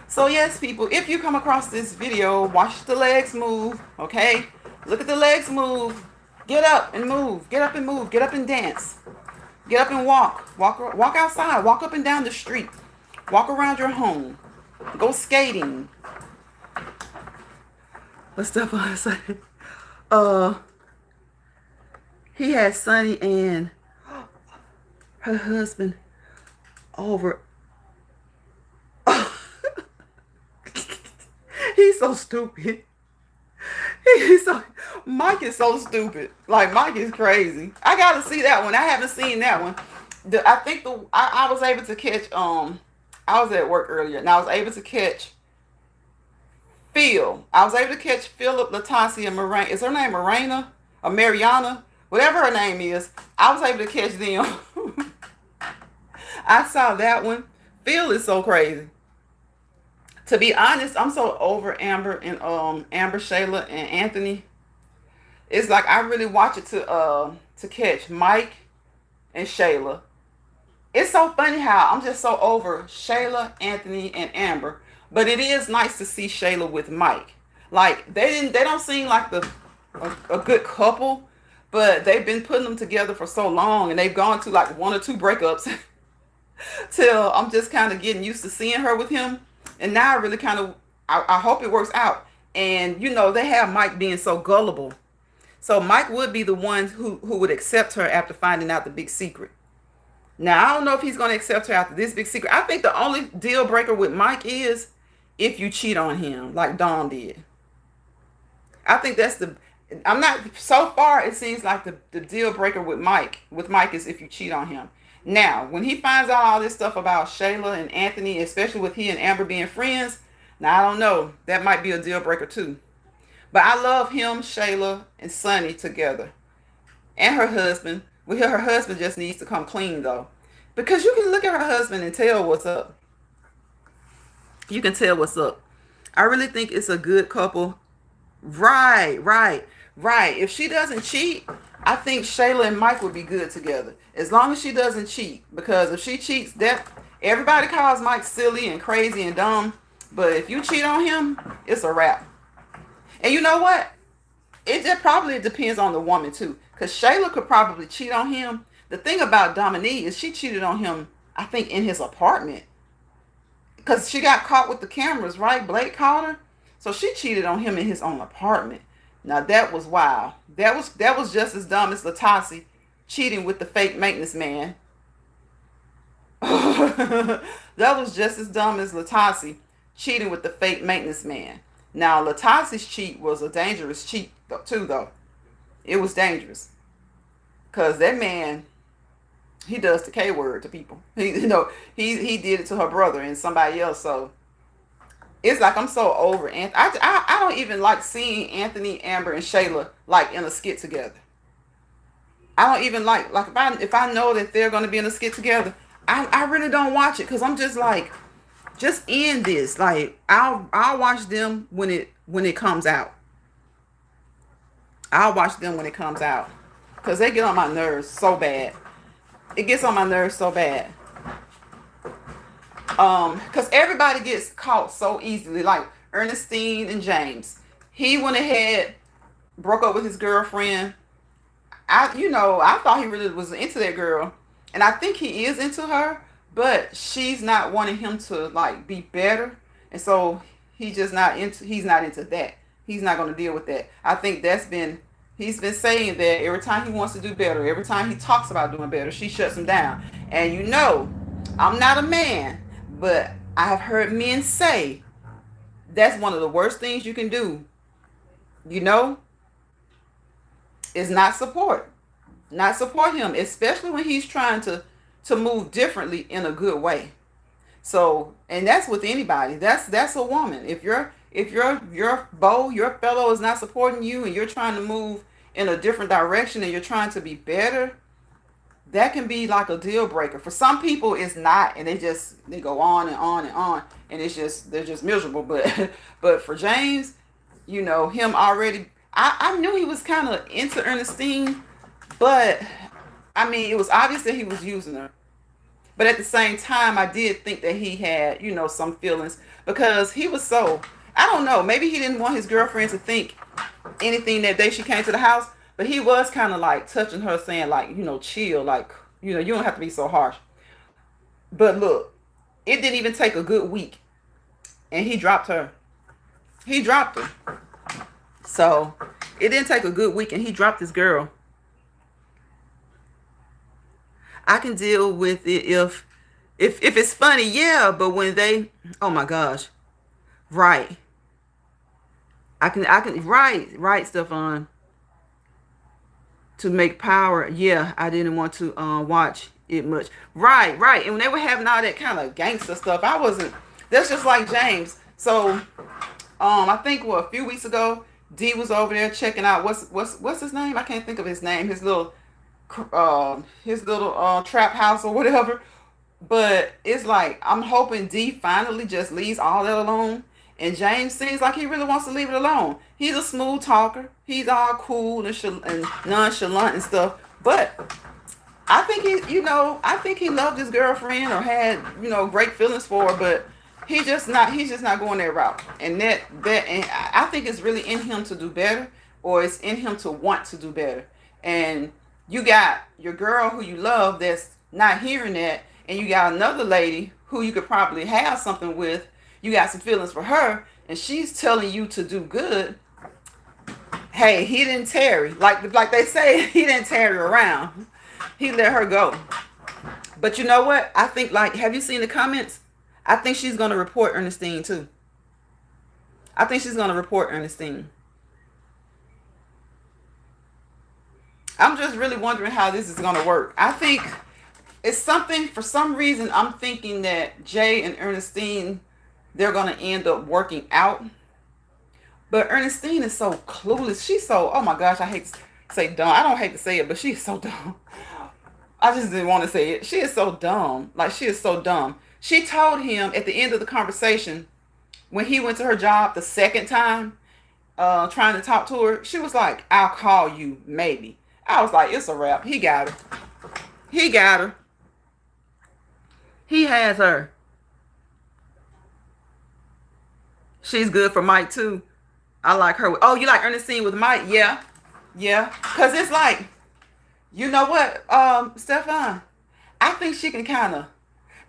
Speaker 1: So yes, people, if you come across this video, watch the legs move, okay? Look at the legs move. Get up and move. Get up and move. Get up and dance. Get up and walk. Walk outside. Walk up and down the street. Walk around your home. Go skating. What's Stefan say? He had Sonny and her husband over. He's so stupid. So Mike is so stupid. Like Mike is crazy. I gotta see that one. I haven't seen that one. I think I was able to catch I was at work earlier and I was able to catch Phil. I was able to catch Philip, Latasha, and Morena. Is her name Morena or Mariana? Whatever her name is, I was able to catch them. I saw that one. Phil is so crazy. To be honest, I'm so over Amber and Amber, Shayla, and Anthony. It's like I really watch it to catch Mike and Shayla. It's so funny how I'm just so over Shayla, Anthony, and Amber. But it is nice to see Shayla with Mike. Like they don't seem like a good couple, but they've been putting them together for so long, and they've gone to like one or two breakups till I'm just kind of getting used to seeing her with him. And now I really kind of I hope it works out. And you know they have Mike being so gullible, so Mike would be the one who would accept her after finding out the big secret. Now, I don't know if he's going to accept her after this big secret. I think the only deal breaker with Mike is if you cheat on him, like Dawn did. I think that's I'm not, so far, it seems like the deal breaker with Mike is if you cheat on him. Now, when he finds out all this stuff about Shayla and Anthony, especially with he and Amber being friends, now I don't know. That might be a deal breaker too. But I love him, Shayla, and Sonny together. And her husband. Well, her husband just needs to come clean though. Because you can look at her husband and tell what's up. You can tell what's up. I really think it's a good couple. Right, right, right. If she doesn't cheat, I think Shayla and Mike would be good together. As long as she doesn't cheat. Because if she cheats, that everybody calls Mike silly and crazy and dumb. But if you cheat on him, it's a wrap. And you know what? It just probably depends on the woman too. Because Shayla could probably cheat on him. The thing about Dominique is she cheated on him, I think, in his apartment. Because she got caught with the cameras, right? Blake caught her. So she cheated on him in his own apartment. Now that was wild. That was just as dumb as Latasha cheating with the fake maintenance man. That was just as dumb as Latasha cheating with the fake maintenance man. Now Latasha's cheat was a dangerous cheat too, though. It was dangerous. Because that man, he does the K word to people. He did it to her brother and somebody else. So it's like I'm so over Anthony. I don't even like seeing Anthony, Amber, and Shayla like in a skit together. I don't even like if I know that they're going to be in a skit together, I really don't watch it because I'm just like, just end this. Like I'll watch them when it comes out. I'll watch them when it comes out because they get on my nerves so bad. It gets on my nerves so bad. Because everybody gets caught so easily, like Ernestine and James. He went ahead, broke up with his girlfriend. I thought he really was into that girl, and I think he is into her, but she's not wanting him to like be better, and so he's not into that. He's not going to deal with that. I think he's been saying that every time he wants to do better, every time he talks about doing better, she shuts him down. And I'm not a man, but I have heard men say that's one of the worst things you can do, is not support him, especially when he's trying to move differently in a good way. So, and that's with anybody. That's a woman. If your fellow is not supporting you and you're trying to move in a different direction and you're trying to be better, that can be like a deal breaker. For some people it's not, and they go on and on and on, and they're just miserable. But for James, him already, I knew he was kind of into Ernestine, but I mean it was obvious that he was using her. But at the same time, I did think that he had, some feelings because he was so, I don't know, maybe he didn't want his girlfriend to think anything that day she came to the house, but he was kind of like touching her, saying like, chill, like, you don't have to be so harsh. But look, it didn't even take a good week and he dropped her. He dropped her. So it didn't take a good week and he dropped this girl. I can deal with it if it's funny, yeah, but when oh my gosh. Right. I can right, Stefan. To make power, yeah, I didn't want to watch it much. Right. And when they were having all that kind of gangster stuff, I wasn't. That's just like James. So I think a few weeks ago, D was over there checking out what's his name? I can't think of his name. His little trap house or whatever. But it's like I'm hoping D finally just leaves all that alone. And James seems like he really wants to leave it alone. He's a smooth talker. He's all cool and nonchalant and stuff. But I think I think he loved his girlfriend or had, great feelings for her. But he's just not going that route. And and I think it's really in him to do better, or it's in him to want to do better. And you got your girl who you love that's not hearing that, and you got another lady who you could probably have something with. You got some feelings for her, and she's telling you to do good. Hey, he didn't tarry. Like they say, he didn't tarry around. He let her go. But you know what? I think, have you seen the comments? I think she's going to report Ernestine too. I think she's going to report Ernestine. I'm just really wondering how this is going to work. I think it's something, for some reason, I'm thinking that Jay and Ernestine, they're going to end up working out. But Ernestine is so clueless. She's so, oh my gosh, I hate to say dumb. I don't hate to say it, but she's so dumb. I just didn't want to say it. She is so dumb. She is so dumb. She told him at the end of the conversation, when he went to her job the second time, trying to talk to her, she was like, I'll call you, maybe. I was like, it's a wrap. He got her. He got her. He has her. She's good for Mike too. I like her. Oh, you like Ernestine with Mike? Yeah. Because it's like, you know what, Stefan? I think she can kind of,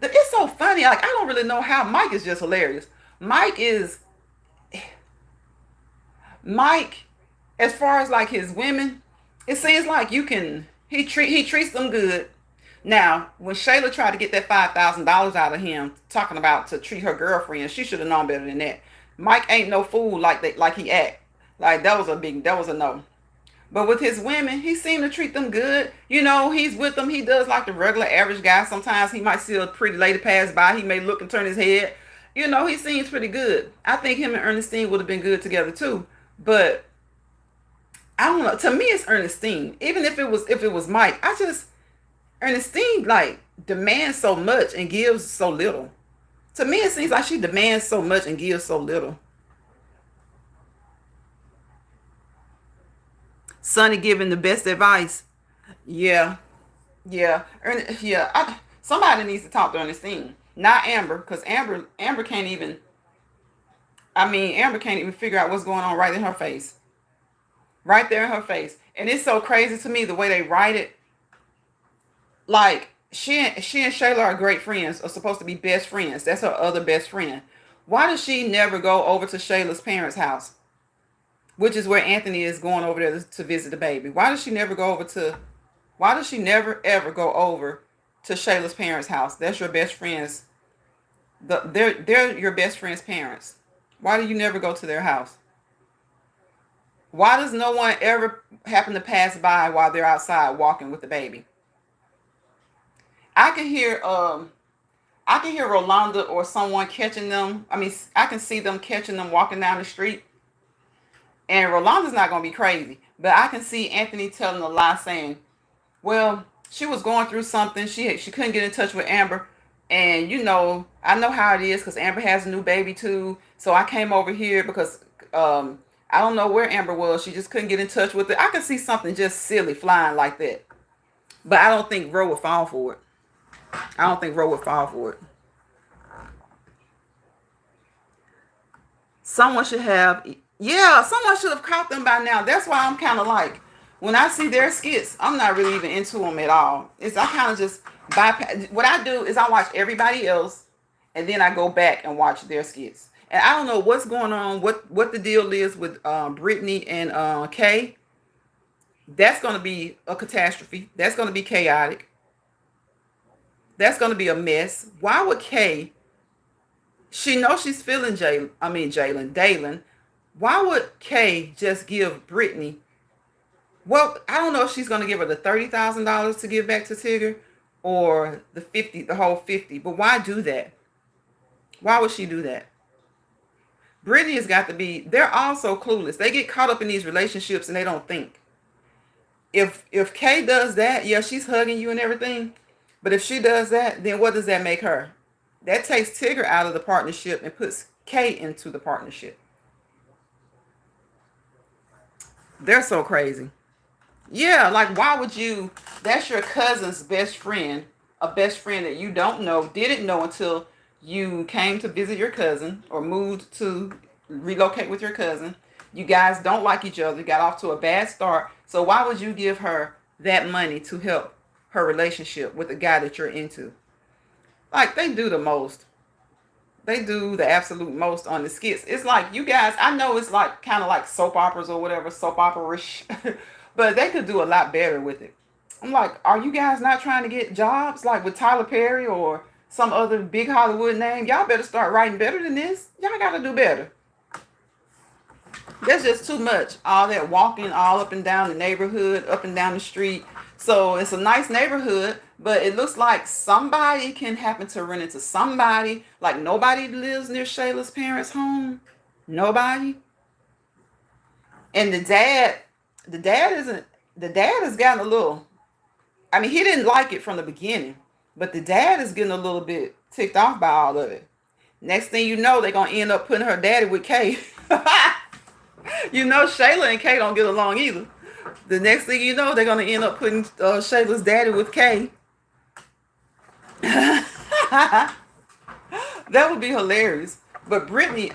Speaker 1: it's so funny. I don't really know how. Mike is just hilarious. Mike, as far as his women, it seems like he treats them good. Now, when Shayla tried to get that $5,000 out of him, talking about to treat her girlfriend, she should have known better than that. Mike ain't no fool like he act. That was a no. But with his women, he seemed to treat them good. He's with them. He does like the regular average guy. Sometimes he might see a pretty lady pass by. He may look and turn his head. He seems pretty good. I think him and Ernestine would have been good together too. But I don't know. To me, it's Ernestine. Even if it was Mike, Ernestine demands so much and gives so little. To me, it seems like she demands so much and gives so little. Sonny giving the best advice. Yeah. Somebody needs to talk to Ernestine, not Amber, because Amber can't even. Amber can't even figure out what's going on right in her face, right there in her face, and it's so crazy to me the way they write it. She and Shayla are great friends, are supposed to be best friends. That's her other best friend. Why does she never go over to Shayla's parents' house, which is where Anthony is going over there to visit the baby? Why does she never ever go over to Shayla's parents' house? That's your best friends. They're your best friend's parents. Why do you never go to their house? Why does no one ever happen to pass by while they're outside walking with the baby? I can hear Rolanda or someone catching them. I can see them catching them walking down the street. And Rolanda's not going to be crazy. But I can see Anthony telling a lie saying, well, she was going through something. She couldn't get in touch with Amber. And, I know how it is because Amber has a new baby too. So I came over here because I don't know where Amber was. She just couldn't get in touch with it. I can see something just silly flying like that. But I don't think Ro would fall for it. Someone should have caught them by now. That's why I'm kind of when I see their skits, I'm not really even into them at all. I kind of just bypass. What I do is I watch everybody else, and then I go back and watch their skits. And I don't know what's going on, what the deal is with Brittany and Kay. That's going to be a catastrophe. That's going to be chaotic. That's going to be a mess. Why would Kay? She knows she's feeling Dalen. Why would Kay just give Brittany? Well, I don't know if she's gonna give her the $30,000 to give back to Tigger, or the 50, the whole 50. But why do that? Why would she do that? Brittany has got to be. They're all so clueless. They get caught up in these relationships and they don't think. If Kay does that, yeah, she's hugging you and everything. But if she does that, then what does that make her? That takes Tigger out of the partnership and puts Kay into the partnership. They're so crazy. Yeah, like why would you? That's your cousin's best friend, a best friend that you don't know, didn't know until you came to visit your cousin or moved to relocate with your cousin. You guys don't like each other, got off to a bad start. So why would you give her that money to help her relationship with the guy that you're into? Like they do the most. They do the absolute most on the skits. It's like you guys, I know it's like kind of like soap operas or whatever, soap opera-ish, but they could do a lot better with it. I'm like, are you guys not trying to get jobs like with Tyler Perry or some other big Hollywood name? Y'all better start writing better than this. Y'all got to do better. There's just too much. All that walking all up and down the neighborhood, up and down the street. So it's a nice neighborhood, but it looks like somebody can happen to run into somebody. Like nobody lives near Shayla's parents' home. Nobody. And the dad isn't, the dad has gotten a little, I mean, he didn't like it from the beginning, but the dad is getting a little bit ticked off by all of it. Next thing you know, they're going to end up putting her daddy with Kay. You know, Shayla and Kay don't get along either. The next thing you know, they're going to end up putting Shayla's daddy with Kay. That would be hilarious. But Brittany,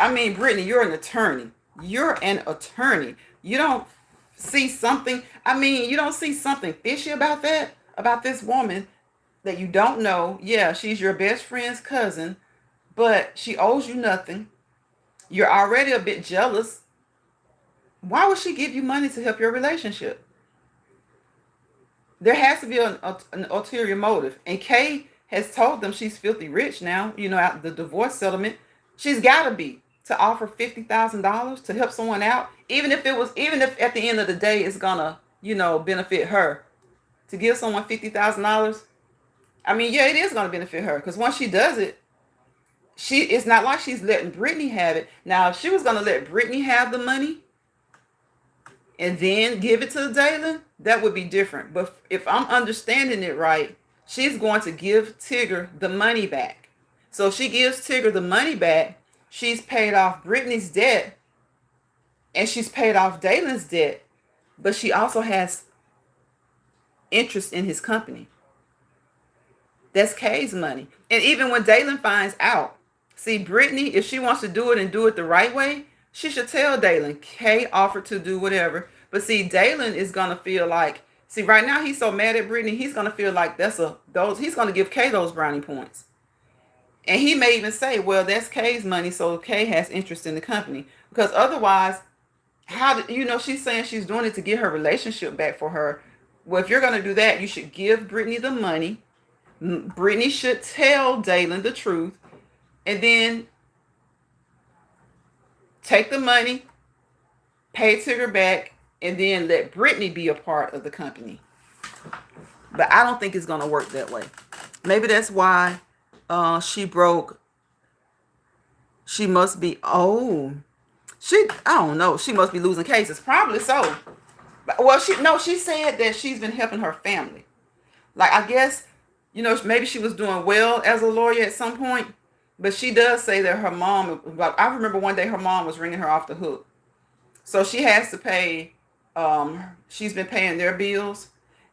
Speaker 1: you're an attorney. You're an attorney. You don't see something, you don't see something fishy about that, about this woman that you don't know. Yeah, she's your best friend's cousin, but she owes you nothing. You're already a bit jealous. Why would she give you money to help your relationship? There has to be an ulterior motive. And Kay has told them she's filthy rich now, out the divorce settlement. She's got to be to offer $50,000 to help someone out, even if at the end of the day it's gonna, benefit her. To give someone $50,000, yeah, it is gonna benefit her because once she does it, it's not like she's letting Brittany have it. Now, if she was gonna let Brittany have the money and then give it to Dalen, that would be different. But if I'm understanding it right, she's going to give Tigger the money back. So if she gives Tigger the money back, she's paid off Brittany's debt and she's paid off Dalen's debt, but she also has interest in his company. That's Kay's money. And even when Dalen finds out, see, Brittany, if she wants to do it and do it the right way, she should tell Dalen, Kay offered to do whatever. But see, Dalen is going to feel like, see, right now he's so mad at Brittany, he's going to feel like he's going to give Kay those brownie points. And he may even say, well, that's Kay's money, so Kay has interest in the company. Because otherwise, she's saying she's doing it to get her relationship back for her. Well, if you're going to do that, you should give Brittany the money. Brittany should tell Dalen the truth. And then take the money, pay Tigger back, and then let Brittany be a part of the company. But I don't think it's going to work that way. Maybe that's why she broke. She must be, I don't know. She must be losing cases. Probably so. Well, she said that she's been helping her family. Like, I guess, maybe she was doing well as a lawyer at some point. But she does say that her mom, I remember one day her mom was ringing her off the hook. So she has to pay, she's been paying their bills.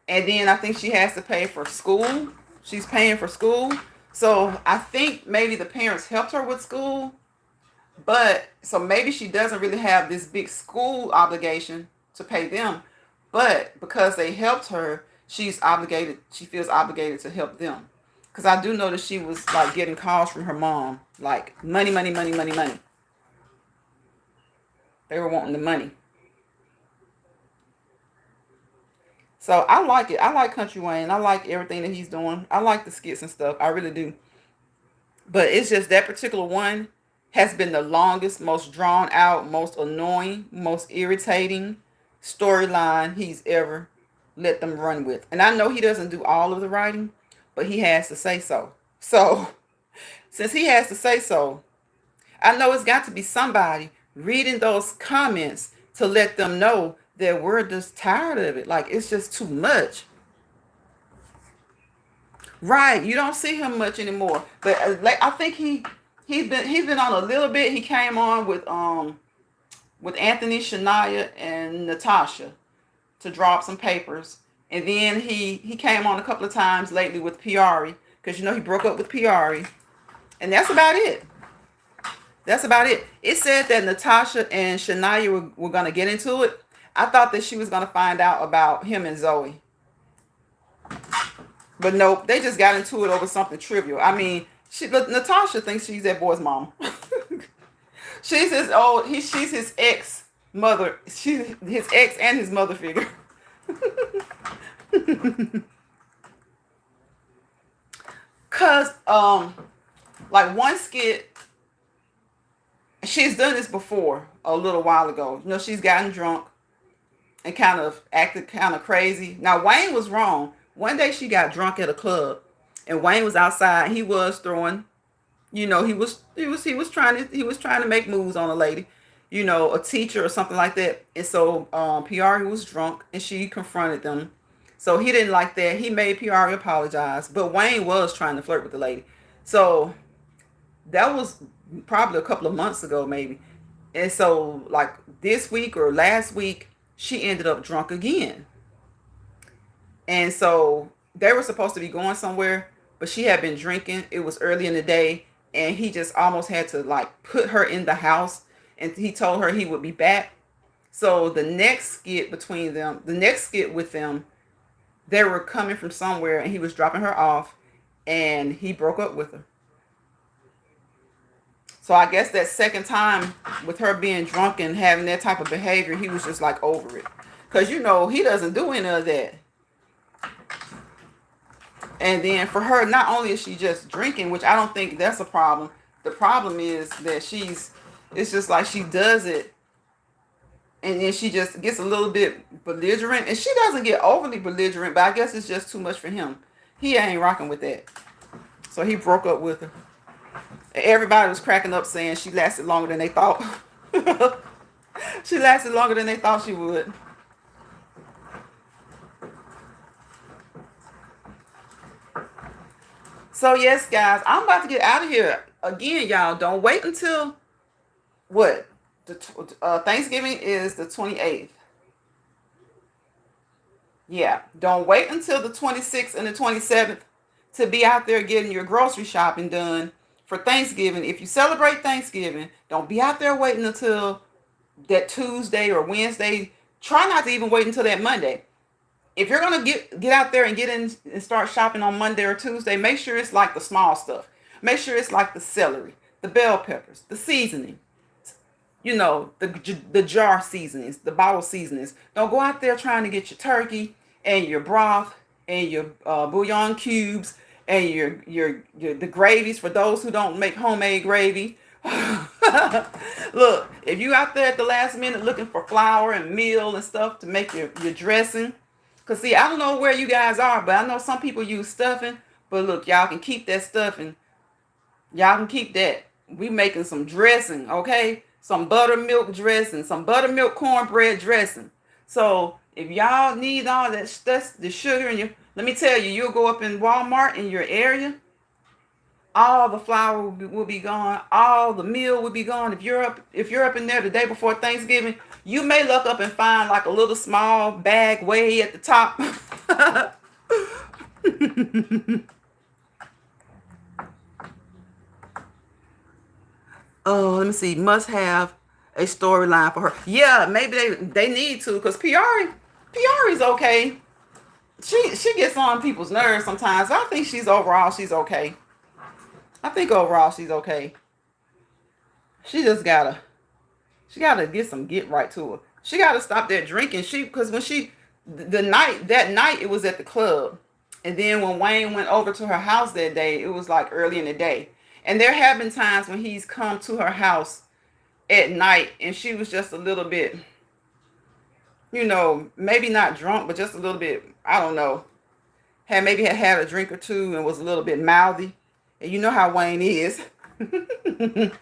Speaker 1: And then I think she has to pay for school. She's paying for school. So I think maybe the parents helped her with school. But so maybe she doesn't really have this big school obligation to pay them. But because they helped her, she feels obligated to help them. Because I do know that she was like getting calls from her mom, like money, money, money, money, money. They were wanting the money. So I like it. I like Country Wayne. I like everything that he's doing. I like the skits and stuff. I really do. But it's just that particular one has been the longest, most drawn out, most annoying, most irritating storyline he's ever let them run with. And I know he doesn't do all of the writing, but he has to say so. So, since he has to say so, I know it's got to be somebody reading those comments to let them know that we're just tired of it. Like, it's just too much. Right. You don't see him much anymore. But like, I think he's been on a little bit. He came on with Anthony, Shania, and Natasha to drop some papers. And then he came on a couple of times lately with Piari, because he broke up with Piari. And that's about it. That's about it. It said that Natasha and Shania were going to get into it. I thought that she was going to find out about him and Zoe. But nope, they just got into it over something trivial. I mean, Natasha thinks she's that boy's mom. She's his ex mother. She's his ex and his mother figure. Cause like one skit, she's done this before a little while ago. She's gotten drunk and kind of acted kind of crazy. Now Wayne was wrong. One day she got drunk at a club, and Wayne was outside. He was throwing, he was trying to make moves on a lady, a teacher or something like that. And so Piari was drunk, and she confronted them. So he didn't like that. He made Piari apologize, but Wayne was trying to flirt with the lady. So that was probably a couple of months ago, maybe. And so like this week or last week, she ended up drunk again. And so they were supposed to be going somewhere, but she had been drinking. It was early in the day, and he just almost had to like put her in the house, and he told her he would be back. So the next skit with them, they were coming from somewhere, and he was dropping her off, and he broke up with her. So I guess that second time with her being drunk and having that type of behavior, he was just like over it. Because he doesn't do any of that. And then for her, not only is she just drinking, which I don't think that's a problem. The problem is that it's just like she does it, and then she just gets a little bit belligerent. And she doesn't get overly belligerent, but I guess it's just too much for him. He ain't rocking with that. So he broke up with her. And everybody was cracking up saying she lasted longer than they thought. She lasted longer than they thought she would. So yes, guys, I'm about to get out of here. Again, y'all, don't wait until what? Thanksgiving is the 28th. Yeah, don't wait until the 26th and the 27th to be out there getting your grocery shopping done for Thanksgiving. If you celebrate Thanksgiving, don't be out there waiting until that Tuesday or Wednesday. Try not to even wait until that Monday. If you're gonna get out there and get in and start shopping on Monday or Tuesday, make sure it's like the small stuff. Make sure it's like the celery, the bell peppers, the seasoning, the jar seasonings, the bottle seasonings. Don't go out there trying to get your turkey and your broth and your bouillon cubes and the gravies for those who don't make homemade gravy. Look, if you out there at the last minute looking for flour and meal and stuff to make your dressing, because see, I don't know where you guys are, but I know some people use stuffing. But look, y'all can keep that stuffing. Y'all can keep that. We making some dressing, okay? Some buttermilk dressing, some buttermilk cornbread dressing. So if y'all need all that stuff, the sugar in let me tell you, you'll go up in Walmart in your area. All the flour will be gone. All the meal will be gone. If you're up in there the day before Thanksgiving, you may look up and find like a little small bag way at the top. Oh, let me see. Must have a storyline for her. Yeah, maybe they need to, because Piari's okay. She gets on people's nerves sometimes. I think she's okay. I think overall she's okay. She just gotta get right to her. She gotta stop that drinking. Because when that night it was at the club, and then when Wayne went over to her house that day, it was like early in the day, And there have been times when he's come to her house at night and she was just a little bit, maybe not drunk, but just a little bit, I don't know, maybe had a drink or two and was a little bit mouthy. And you know how Wayne is. And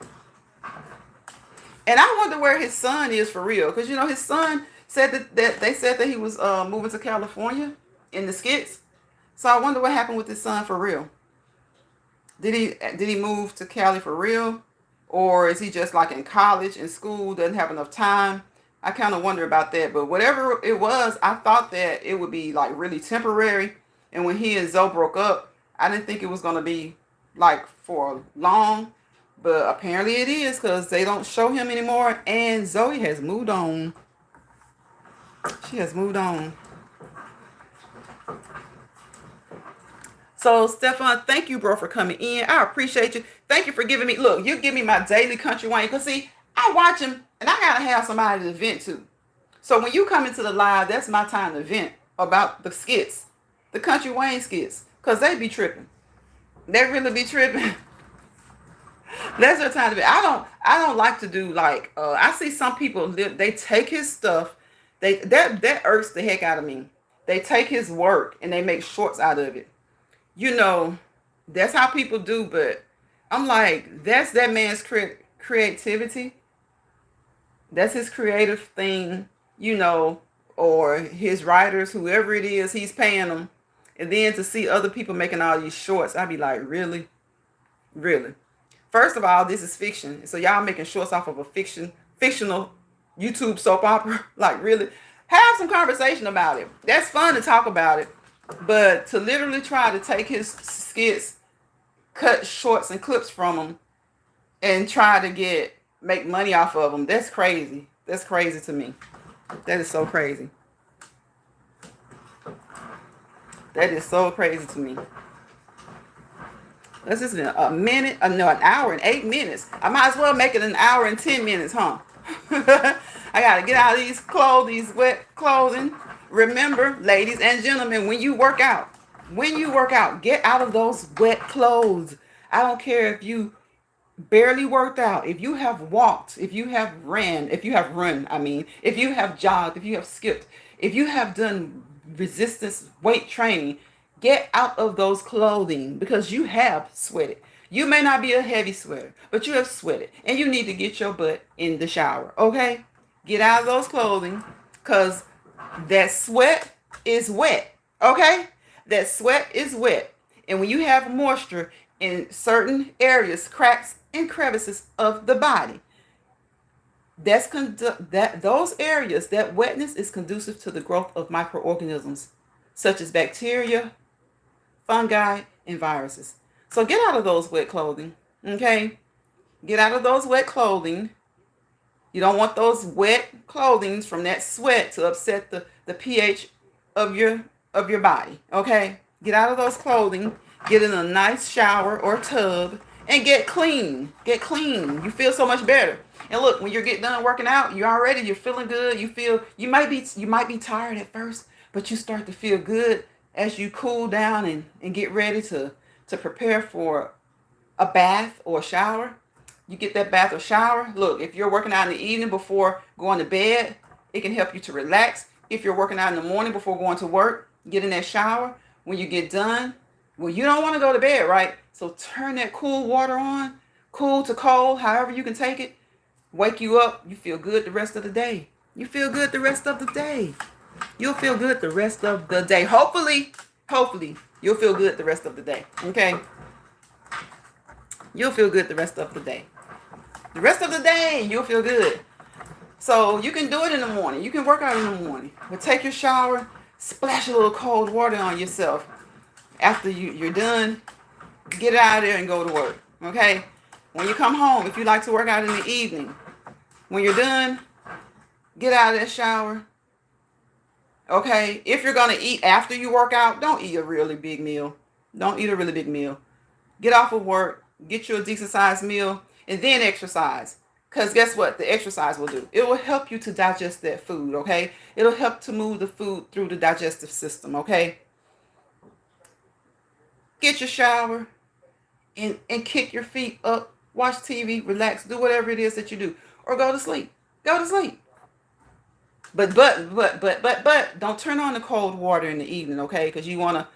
Speaker 1: I wonder where his son is for real. Because, his son said that they said that he was moving to California in the skits. So I wonder what happened with his son for real. Did he move to Cali for real? Or is he just like in college, in school, doesn't have enough time? I kind of wonder about that. But whatever it was, I thought that it would be like really temporary. And when he and Zoe broke up, I didn't think it was going to be like for long. But apparently it is, because they don't show him anymore. And Zoe has moved on. She has moved on. So, Stefan, thank you, bro, for coming in. I appreciate you. Thank you for giving me, look, you give me my daily Country Wayne. Because, see, I watch him, and I got to have somebody to vent to. So, when you come into the live, that's my time to vent about the skits. The Country Wayne skits. Because they be tripping. They really be tripping. That's their time to be. I don't like to do like, I see some people, they take his stuff. That irks the heck out of me. They take his work and they make shorts out of it. That's how people do, but I'm like, that's that man's creativity. That's his creative thing, or his writers, whoever it is, he's paying them. And then to see other people making all these shorts, I'd be like, really? Really? First of all, this is fiction. So y'all making shorts off of a fictional YouTube soap opera? Like, really? Have some conversation about it. That's fun to talk about it. But to literally try to take his skits, cut shorts and clips from them, and try to make money off of them, that's crazy. That's crazy to me. That is so crazy. That is so crazy to me. This is an hour and 8 minutes. I might as well make it an hour and 10 minutes, huh? I got to get out of these clothes, these wet clothing. Remember, ladies and gentlemen, when you work out, get out of those wet clothes. I don't care if you barely worked out, if you have walked, if you have run, if you have jogged, if you have skipped, if you have done resistance weight training, get out of those clothing because you have sweated. You may not be a heavy sweater, but you have sweated and you need to get your butt in the shower, okay? Get out of those clothing because that sweat is wet, okay? That sweat is wet. And when you have moisture in certain areas, cracks and crevices of the body, those areas, that wetness is conducive to the growth of microorganisms such as bacteria, fungi, and viruses. So get out of those wet clothing, okay? Get out of those wet clothing. You don't want those wet clothing from that sweat to upset the pH of your body, okay? Get out of those clothing, get in a nice shower or tub, and get clean. Get clean. You feel so much better. And look, when you get done working out, you're feeling good. You might be tired at first, but you start to feel good as you cool down and get ready to prepare for a bath or a shower. You get that bath or shower. Look, if you're working out in the evening before going to bed, it can help you to relax. If you're working out in the morning before going to work, get in that shower. When you get done, well, you don't want to go to bed, right? So turn that cool water on, cool to cold, however you can take it. Wake you up. You feel good the rest of the day. You feel good the rest of the day. You'll feel good the rest of the day. Hopefully, you'll feel good the rest of the day. Okay? You'll feel good the rest of the day. The rest of the day, you'll feel good. So you can do it in the morning. You can work out in the morning. But take your shower, splash a little cold water on yourself. After you're done, get out of there and go to work. Okay? When you come home, if you like to work out in the evening, when you're done, get out of that shower. Okay? If you're going to eat after you work out, don't eat a really big meal. Don't eat a really big meal. Get off of work, get you a decent sized meal, and then exercise. Because guess what? The exercise will do. It will help you to digest that food, okay? It'll help to move the food through the digestive system, okay? Get your shower. and kick your feet up, watch TV, relax, do whatever it is that you do, or go to sleep. Go to sleep. But don't turn on the cold water in the evening, okay? Because you wanna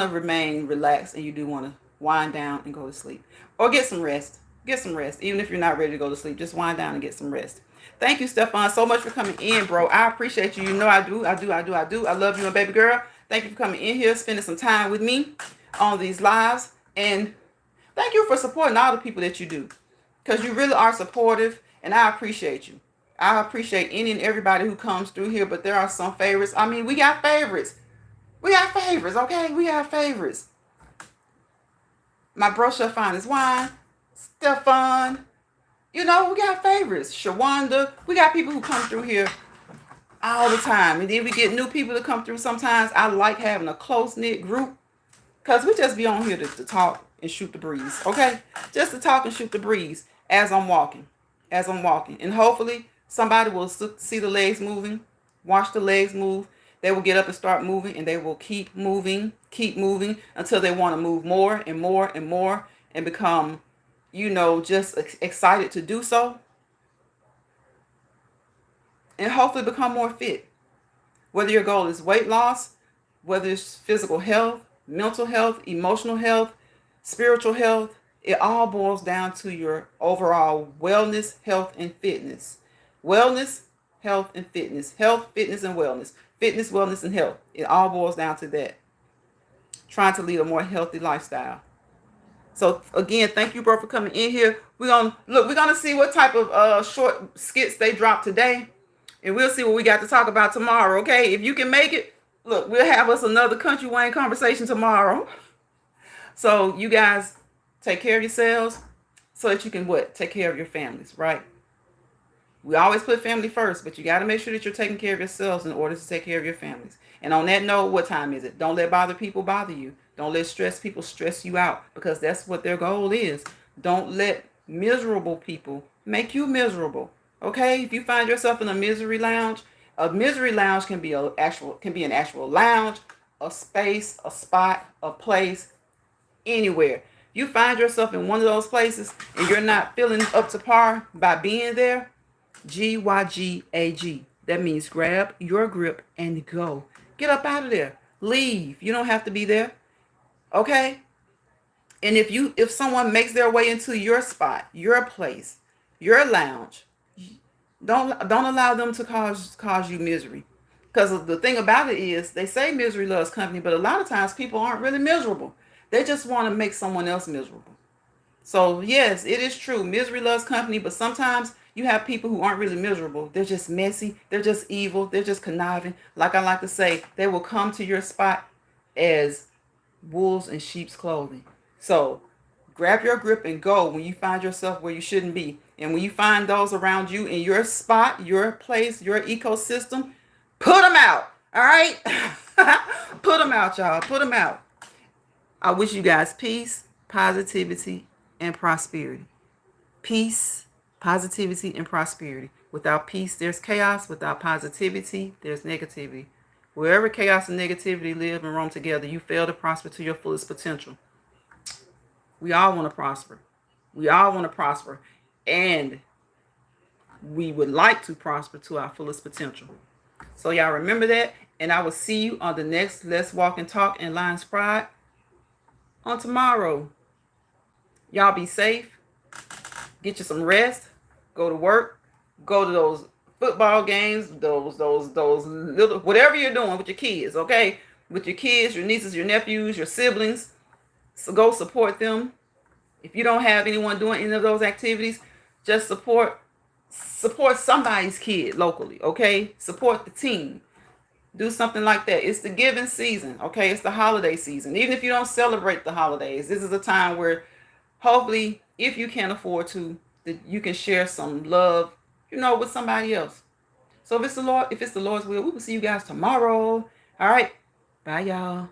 Speaker 1: remain relaxed, and you do want to wind down and go to sleep, or get some rest. Get some rest, even if you're not ready to go to sleep. Just wind down and get some rest. Thank you, Stefan, so much for coming in, bro. I appreciate you. You know I do. I love you, and baby girl. Thank you for coming in here, spending some time with me on these lives, and thank you for supporting all the people that you do, because you really are supportive, and I appreciate you. I appreciate any and everybody who comes through here, but there are some favorites. I mean, we got favorites. We got favorites, okay? We have favorites. My bro shall find his wine. Stefan. You know, we got favorites. Shawanda. We got people who come through here all the time. And then we get new people to come through sometimes. I like having a close-knit group, because we just be on here to talk and shoot the breeze, okay? Just to talk and shoot the breeze as I'm walking. And hopefully somebody will see the legs moving, watch the legs move. They will get up and start moving, and they will keep moving until they want to move more and more and more, and become, just excited to do so, and hopefully become more fit. Whether your goal is weight loss, whether it's physical health, mental health, emotional health, spiritual health, it all boils down to your overall wellness, health, and fitness. Wellness, health, and fitness. Health, fitness, and wellness. Fitness, wellness, and health. It all boils down to that. Trying to lead a more healthy lifestyle. So again, thank you, bro, for coming in here. We're gonna see what type of short skits they drop today, and we'll see what we got to talk about tomorrow. Okay, if you can make it, look, we'll have us another Country Wayne conversation tomorrow. So you guys take care of yourselves, so that you can take care of your families, right? We always put family first, but you got to make sure that you're taking care of yourselves in order to take care of your families. And on that note, what time is it? Don't let bother people bother you. Don't let stress people stress you out, because that's what their goal is. Don't let miserable people make you miserable. Okay? If you find yourself in a misery lounge can be an actual lounge, a space, a spot, a place, anywhere. You find yourself in one of those places and you're not feeling up to par by being there, GYGAG. That means grab your grip and go. Get up out of there. Leave. You don't have to be there. Okay? And if someone makes their way into your spot, your place, your lounge, don't allow them to cause you misery. Because the thing about it is, they say misery loves company, but a lot of times people aren't really miserable. They just want to make someone else miserable. So yes, it is true. Misery loves company, but sometimes you have people who aren't really miserable. They're just messy. They're just evil. They're just conniving. Like I like to say, they will come to your spot as wolves in sheep's clothing. So grab your grip and go when you find yourself where you shouldn't be. And when you find those around you in your spot, your place, your ecosystem, put them out. All right? Put them out, y'all. Put them out. I wish you guys peace, positivity, and prosperity. Peace, positivity, and prosperity. Without peace, there's chaos. Without positivity, there's negativity. Wherever chaos and negativity live and roam together, you fail to prosper to your fullest potential. We all want to prosper. We all want to prosper. And we would like to prosper to our fullest potential. So y'all remember that. And I will see you on the next Let's Walk and Talk in Lions Pride on tomorrow. Y'all be safe. Get you some rest. Go to work. Go to those football games, those little, whatever you're doing with your kids, okay? With your kids, your nieces, your nephews, your siblings. So go support them. If you don't have anyone doing any of those activities, just support somebody's kid locally, okay? Support the team. Do something like that. It's the giving season, okay? It's the holiday season. Even if you don't celebrate the holidays, this is a time where hopefully, if you can afford to, that you can share some love, with somebody else. So if it's the Lord's will, we will see you guys tomorrow. All right. Bye, y'all.